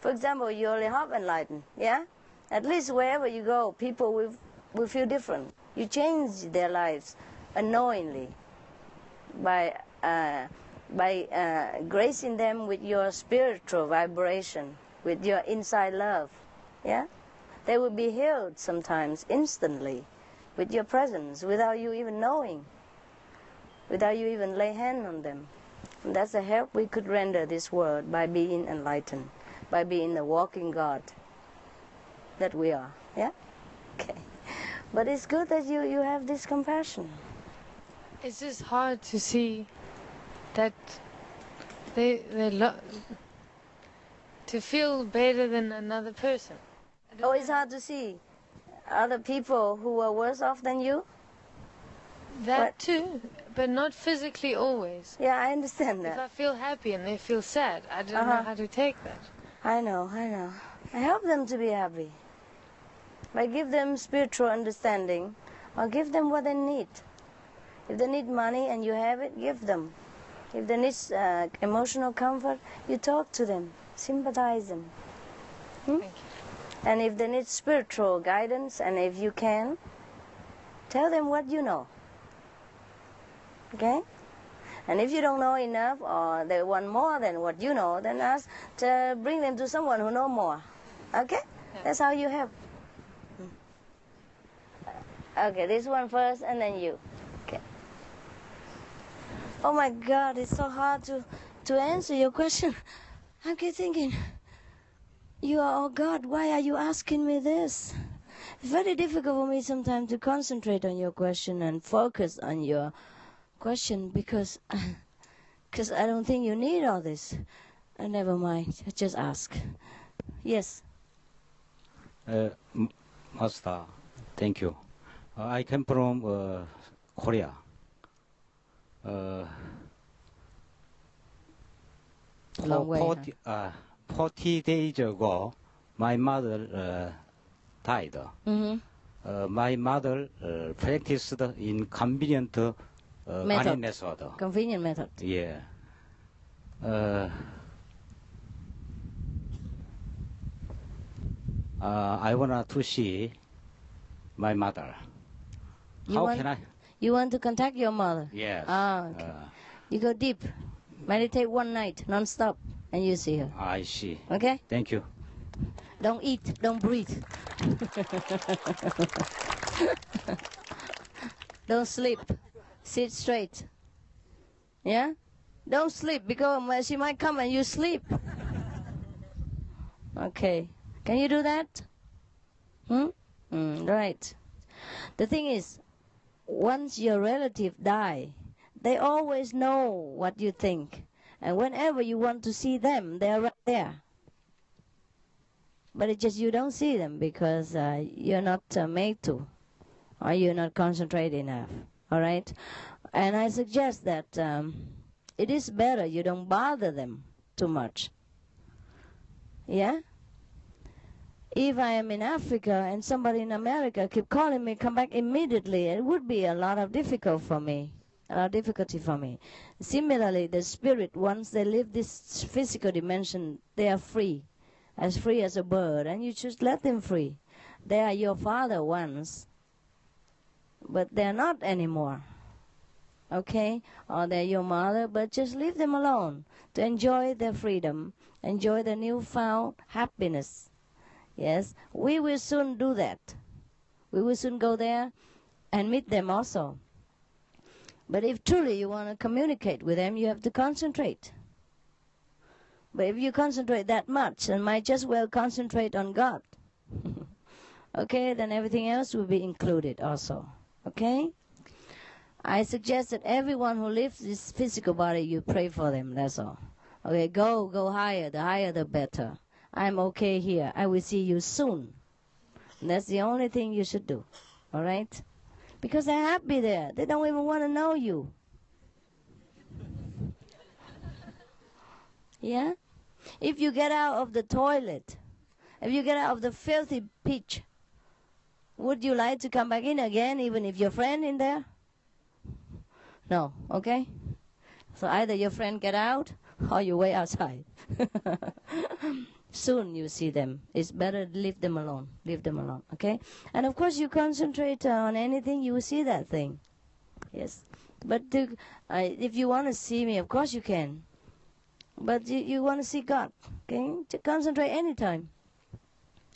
Speaker 1: For example, you only half enlightened, yeah? At least wherever you go, people will feel different. You change their lives unknowingly by by gracing them with your spiritual vibration, with your inside love. Yeah? They will be healed sometimes instantly with your presence, without you even knowing, without you even lay hand on them. And that's the help we could render this world by being enlightened, by being the walking God that we are. Yeah? Okay. But it's good that you have this compassion.
Speaker 8: It's just hard to see that to feel better than another person.
Speaker 1: Oh, it's hard to see other people who are worse off than you?
Speaker 8: That too, but not physically always.
Speaker 1: Yeah, I understand that.
Speaker 8: If I feel happy and they feel sad, I don't know how to take that.
Speaker 1: I know. I help them to be happy. I give them spiritual understanding, or give them what they need. If they need money and you have it, give them. If they need emotional comfort, you talk to them, sympathize them.
Speaker 8: Thank you.
Speaker 1: And if they need spiritual guidance, and if you can, tell them what you know. Okay? And if you don't know enough, or they want more than what you know, then ask to bring them to someone who knows more. Okay? Yeah. That's how you help. Okay, this one first, and then you. Okay. Oh my God, it's so hard to answer your question. I keep thinking, you are, oh God, why are you asking me this? It's very difficult for me sometimes to concentrate on your question and focus on your question because I don't think you need all this. Never mind, just ask. Yes.
Speaker 10: Master, thank you. I came from Korea. 40 days ago, my mother died. My mother practiced inconvenient method.
Speaker 1: Convenient method.
Speaker 10: Yeah. I want to see my mother.
Speaker 1: You want to contact your mother?
Speaker 10: Yes.
Speaker 1: Okay. You go deep. Meditate one night, non-stop, and you see her.
Speaker 10: I see.
Speaker 1: Okay?
Speaker 10: Thank you.
Speaker 1: Don't eat, don't breathe. Don't sleep. Sit straight. Yeah? Don't sleep, because she might come and you sleep. Okay. Can you do that? Right. The thing is, once your relative die, they always know what you think. And whenever you want to see them, they're right there. But it's just you don't see them because you're not made to, or you're not concentrated enough. All right? And I suggest that it is better you don't bother them too much. Yeah? If I am in Africa and somebody in America keep calling me, come back immediately, it would be a lot of difficulty for me. Similarly, the spirit, once they leave this physical dimension, they are free as a bird, and you just let them free. They are your father once, but they're not anymore. Okay? Or they're your mother, but just leave them alone to enjoy their freedom, enjoy the newfound happiness. Yes, we will soon do that. We will soon go there and meet them also. But if truly you want to communicate with them, you have to concentrate. But if you concentrate that much, then might just well concentrate on God. Okay, then everything else will be included also. Okay? I suggest that everyone who lives this physical body, you pray for them, that's all. Okay, go higher. The higher the better. I'm okay here. I will see you soon. And that's the only thing you should do. All right? Because they're happy there. They don't even want to know you. Yeah? If you get out of the toilet, if you get out of the filthy pitch, would you like to come back in again, even if your friend in there? No. Okay? So either your friend get out, or you wait outside. Soon you see them. It's better to leave them alone. Leave them alone, okay? And of course you concentrate on anything, you will see that thing. Yes. But if you want to see me, of course you can. But you want to see God, okay? To concentrate anytime.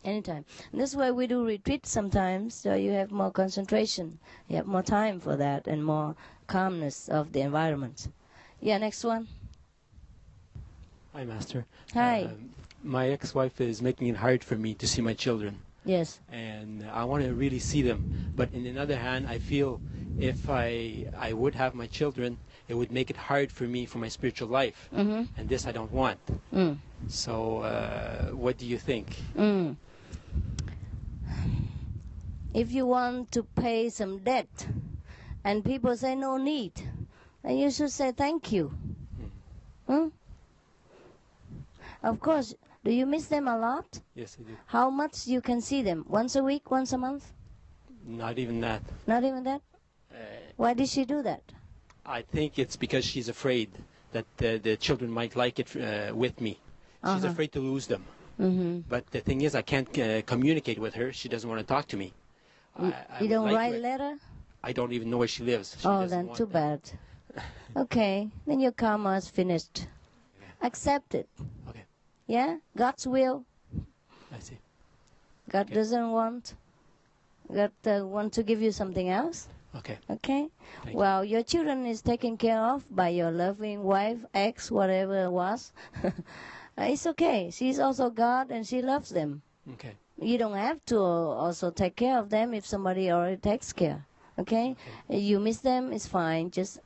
Speaker 1: Anytime. And that's why we do retreats sometimes, so you have more concentration. You have more time for that and more calmness of the environment. Yeah, next one.
Speaker 11: Hi, Master.
Speaker 1: Hi.
Speaker 11: My ex-wife is making it hard for me to see my children.
Speaker 1: Yes.
Speaker 11: And I want to really see them. But on the other hand, I feel if I would have my children, it would make it hard for me for my spiritual life.
Speaker 1: Mm-hmm.
Speaker 11: And this I don't want.
Speaker 1: Mm.
Speaker 11: So what do you think?
Speaker 1: Mm. If you want to pay some debt and people say no need, then you should say thank you. Hmm? Of course, do you miss them a lot?
Speaker 11: Yes, I do.
Speaker 1: How much you can see them? Once a week, once a month?
Speaker 11: Not even that.
Speaker 1: Not even that? Why did she do that?
Speaker 11: I think it's because she's afraid that the children might like it with me. She's afraid to lose them.
Speaker 1: Mm-hmm.
Speaker 11: But the thing is, I can't communicate with her. She doesn't want to talk to me.
Speaker 1: You don't write letter?
Speaker 11: I don't even know where she lives. She
Speaker 1: then too bad. Okay, then your karma is finished. Accept it.
Speaker 11: Okay.
Speaker 1: Yeah? God's will.
Speaker 11: I see.
Speaker 1: God doesn't want. God want to give you something else.
Speaker 11: Okay.
Speaker 1: Okay? Well, your children is taken care of by your loving wife, ex, whatever it was. It's okay. She's also God and she loves them.
Speaker 11: Okay.
Speaker 1: You don't have to also take care of them if somebody already takes care. Okay? You miss them, it's fine. Just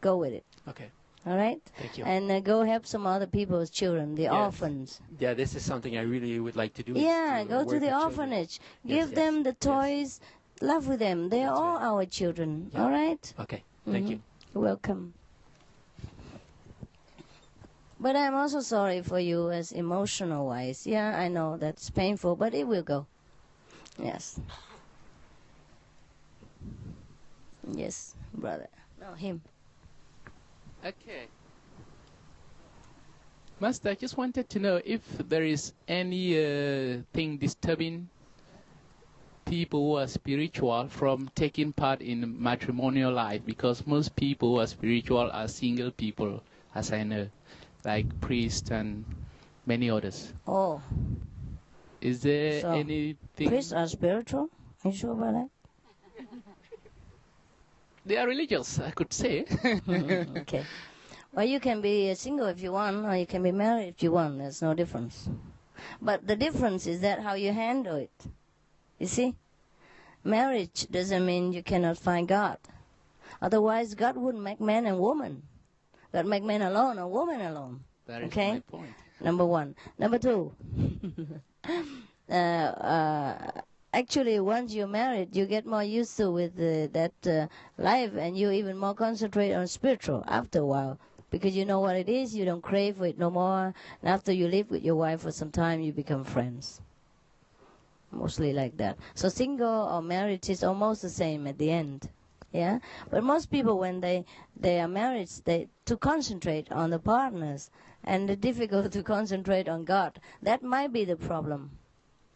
Speaker 1: go with it.
Speaker 11: Okay.
Speaker 1: All right?
Speaker 11: Thank you.
Speaker 1: And go help some other people's children, the orphans.
Speaker 11: Yeah, this is something I really would like to do.
Speaker 1: Yeah,
Speaker 11: to
Speaker 1: go to
Speaker 11: work
Speaker 1: the
Speaker 11: with
Speaker 1: orphanage.
Speaker 11: Children.
Speaker 1: Give them the toys. Love with them. They are all our children.
Speaker 11: Yeah.
Speaker 1: All right?
Speaker 11: Okay. Thank you.
Speaker 1: You're welcome. But I'm also sorry for you as emotional-wise. Yeah, I know that's painful, but it will go. Yes. Yes, brother. No, him.
Speaker 21: Okay. Master, I just wanted to know if there is any thing disturbing people who are spiritual from taking part in matrimonial life, because most people who are spiritual are single people, as I know, like priests and many others.
Speaker 1: Oh.
Speaker 21: Is there
Speaker 1: So,
Speaker 21: anything?
Speaker 1: Priests are spiritual? Are you sure about that?
Speaker 21: They are religious, I could say.
Speaker 1: Okay. Well, you can be single if you want, or you can be married if you want. There's no difference. But the difference is that how you handle it. You see? Marriage doesn't mean you cannot find God. Otherwise, God wouldn't make man and woman. God make man alone or woman alone.
Speaker 21: That is
Speaker 1: okay?
Speaker 21: my point.
Speaker 1: Number one. Number two. Actually, once you're married, you get more used to with that life, and you even more concentrate on spiritual after a while, because you know what it is. You don't crave for it no more. And after you live with your wife for some time, you become friends. Mostly like that. So single or marriage is almost the same at the end. Yeah, but most people, when they are married, they to concentrate on the partners, and it's difficult to concentrate on God. That might be the problem.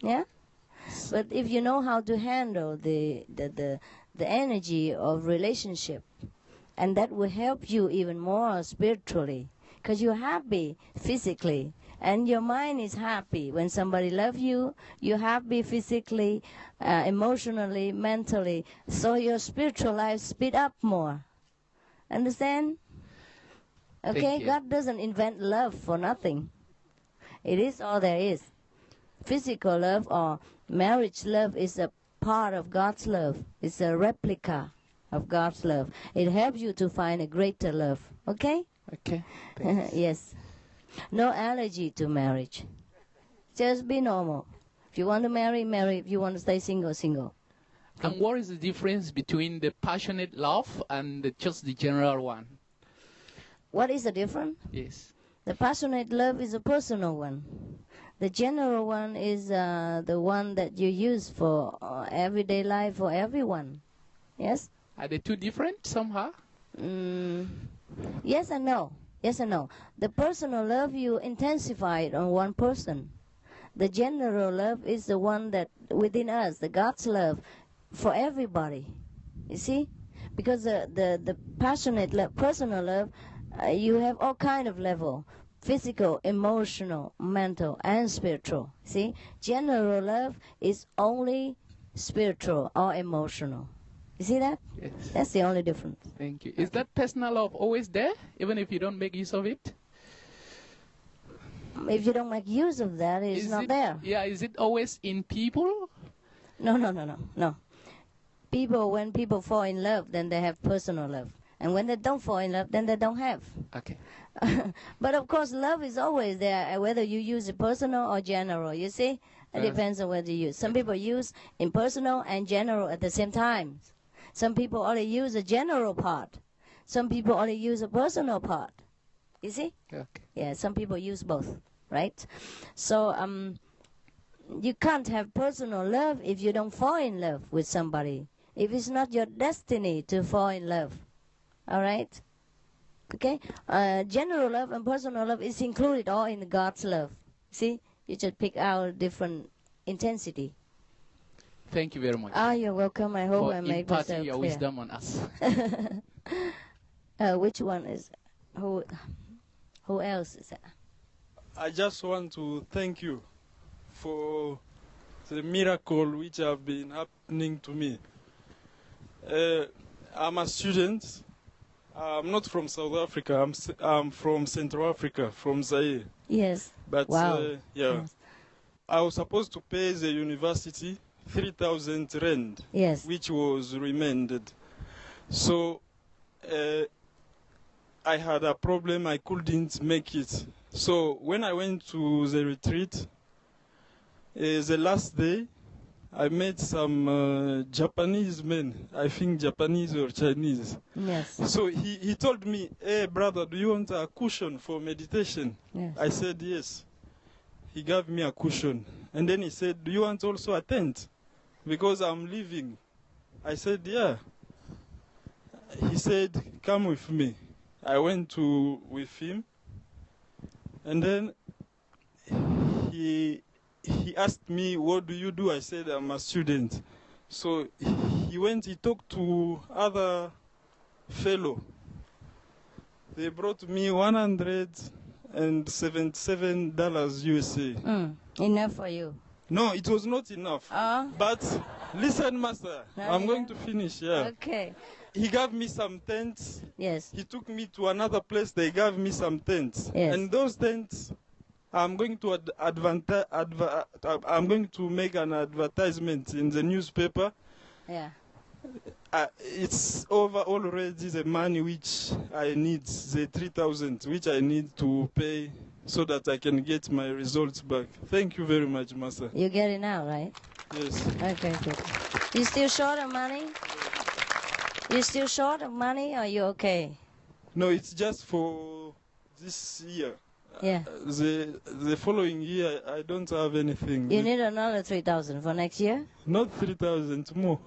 Speaker 1: Yeah. But if you know how to handle the energy of relationship, and that will help you even more spiritually, because you're happy physically, and your mind is happy. When somebody loves you, you're happy physically, emotionally, mentally. So your spiritual life speed up more. Understand? Okay,
Speaker 21: Thank you.
Speaker 1: God doesn't invent love for nothing. It is all there is. Physical love or marriage love is a part of God's love. It's a replica of God's love. It helps you to find a greater love. Okay?
Speaker 21: Okay.
Speaker 1: Yes. No allergy to marriage. Just be normal. If you want to marry, marry. If you want to stay single, single.
Speaker 21: And what is the difference between the passionate love and just the general one?
Speaker 1: What is the difference?
Speaker 21: Yes.
Speaker 1: The passionate love is a personal one. The general one is the one that you use for everyday life for everyone. Yes?
Speaker 21: Are they two different somehow?
Speaker 1: Yes and no. Yes and no. The personal love, you intensify it on one person. The general love is the one that within us, the God's love for everybody. You see? Because the passionate love, personal love, you have all kind of level: physical, emotional, mental, and spiritual. See, general love is only spiritual or emotional. You see that?
Speaker 21: Yes.
Speaker 1: That's the only difference.
Speaker 21: Thank you. Is that personal love always there, even if you don't make use of it?
Speaker 1: If you don't make use of that, it's not there.
Speaker 21: Yeah, is it always in people?
Speaker 1: No. People, when people fall in love, then they have personal love. And when they don't fall in love, then they don't have.
Speaker 21: Okay.
Speaker 1: But of course, love is always there, whether you use it personal or general. You see? It depends on whether you use. Some people use impersonal and general at the same time. Some people only use a general part. Some people only use a personal part. You see?
Speaker 21: Okay.
Speaker 1: Yeah, some people use both, right? So you can't have personal love if you don't fall in love with somebody. If it's not your destiny to fall in love. All right? Okay? General love and personal love is included all in God's love. See? You just pick out different intensity.
Speaker 21: Thank you very much.
Speaker 1: You're welcome. I hope
Speaker 21: for
Speaker 1: I make myself
Speaker 21: imparting your
Speaker 1: clear.
Speaker 21: wisdom on us.
Speaker 1: Which one is who else is that?
Speaker 5: I just want to thank you for the miracle which have been happening to me. I'm a student. I'm not from South Africa. I'm from Central Africa, from Zaire.
Speaker 1: Yes.
Speaker 5: But
Speaker 1: wow.
Speaker 5: Yeah,
Speaker 1: yes.
Speaker 5: I was supposed to pay the university 3,000 rand,
Speaker 1: yes,
Speaker 5: which was remanded. So I had a problem. I couldn't make it. So when I went to the retreat, the last day, I met some Japanese men, I think Japanese or Chinese.
Speaker 1: Yes.
Speaker 5: So he told me, hey brother, do you want a cushion for meditation?
Speaker 1: Yes.
Speaker 5: I said yes. He gave me a cushion. And then he said, do you want also a tent? Because I'm leaving. I said, yeah. He said, come with me. I went with him. And then he asked me, what do you do? I said, I'm a student. So he talked to other fellow. They brought me $177 USA.
Speaker 1: Enough for you?
Speaker 5: No, it was not enough. But listen, Master, I'm going to finish, yeah.
Speaker 1: Okay.
Speaker 5: He gave me some tents.
Speaker 1: Yes.
Speaker 5: He took me to another place. They gave me some tents.
Speaker 1: Yes.
Speaker 5: And those tents, I'm going to I'm going to make an advertisement in the newspaper.
Speaker 1: Yeah.
Speaker 5: It's over already the money which I need, the 3,000 which I need to pay so that I can get my results back. Thank you very much, Master.
Speaker 1: You get it now, right?
Speaker 5: Yes.
Speaker 1: Okay, good. You still short of money? You still short of money, or are you okay?
Speaker 5: No, it's just for this year.
Speaker 1: Yeah.
Speaker 5: The following year, I don't have anything.
Speaker 1: You need another 3,000 for next year?
Speaker 5: Not 3,000, more.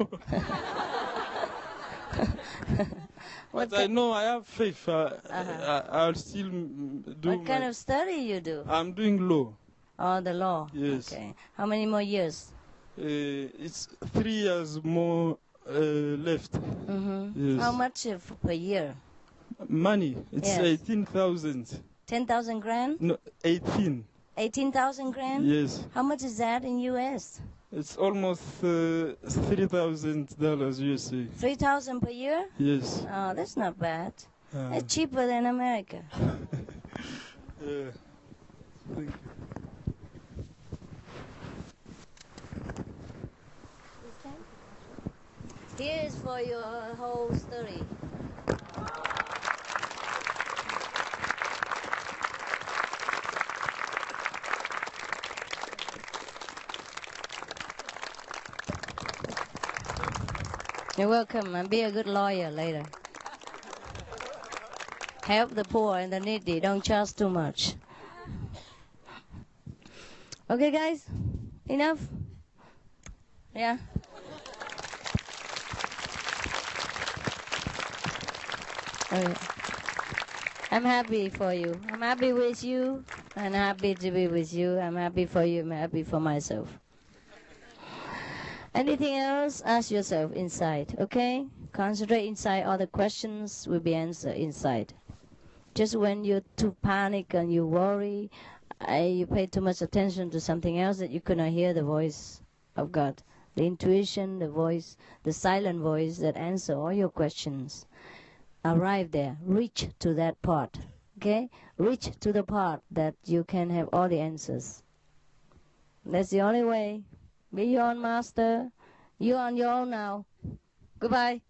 Speaker 5: But I know I have faith. I'll still do.
Speaker 1: What kind of study you do?
Speaker 5: I'm doing law.
Speaker 1: Oh, the law.
Speaker 5: Yes.
Speaker 1: Okay. How many more years?
Speaker 5: It's 3 years more left.
Speaker 1: Mm-hmm.
Speaker 5: Yes.
Speaker 1: How much per year?
Speaker 5: Money. It's 18,000.
Speaker 1: 10,000 grand?
Speaker 5: No, 18.
Speaker 1: 18,000 grand?
Speaker 5: Yes.
Speaker 1: How much is that in U.S.?
Speaker 5: It's almost $3,000 USA.
Speaker 1: 3,000 per year?
Speaker 5: Yes.
Speaker 1: Oh, that's not bad. It's cheaper than America.
Speaker 5: Yeah. Thank you.
Speaker 1: Here is for your whole story. You're welcome, and be a good lawyer later. Help the poor and the needy. Don't charge too much. Okay, guys? Enough? Yeah? Okay. I'm happy for you. I'm happy with you, and happy to be with you. I'm happy for you. I'm happy for myself. Anything else? Ask yourself inside, okay? Concentrate inside, all the questions will be answered inside. Just when you're too panic and you worry, you pay too much attention to something else that you cannot hear the voice of God. The intuition, the voice, the silent voice that answer all your questions. Arrive there, reach to that part, okay? Reach to the part that you can have all the answers. That's the only way. Be your own master. You're on your own now. Goodbye.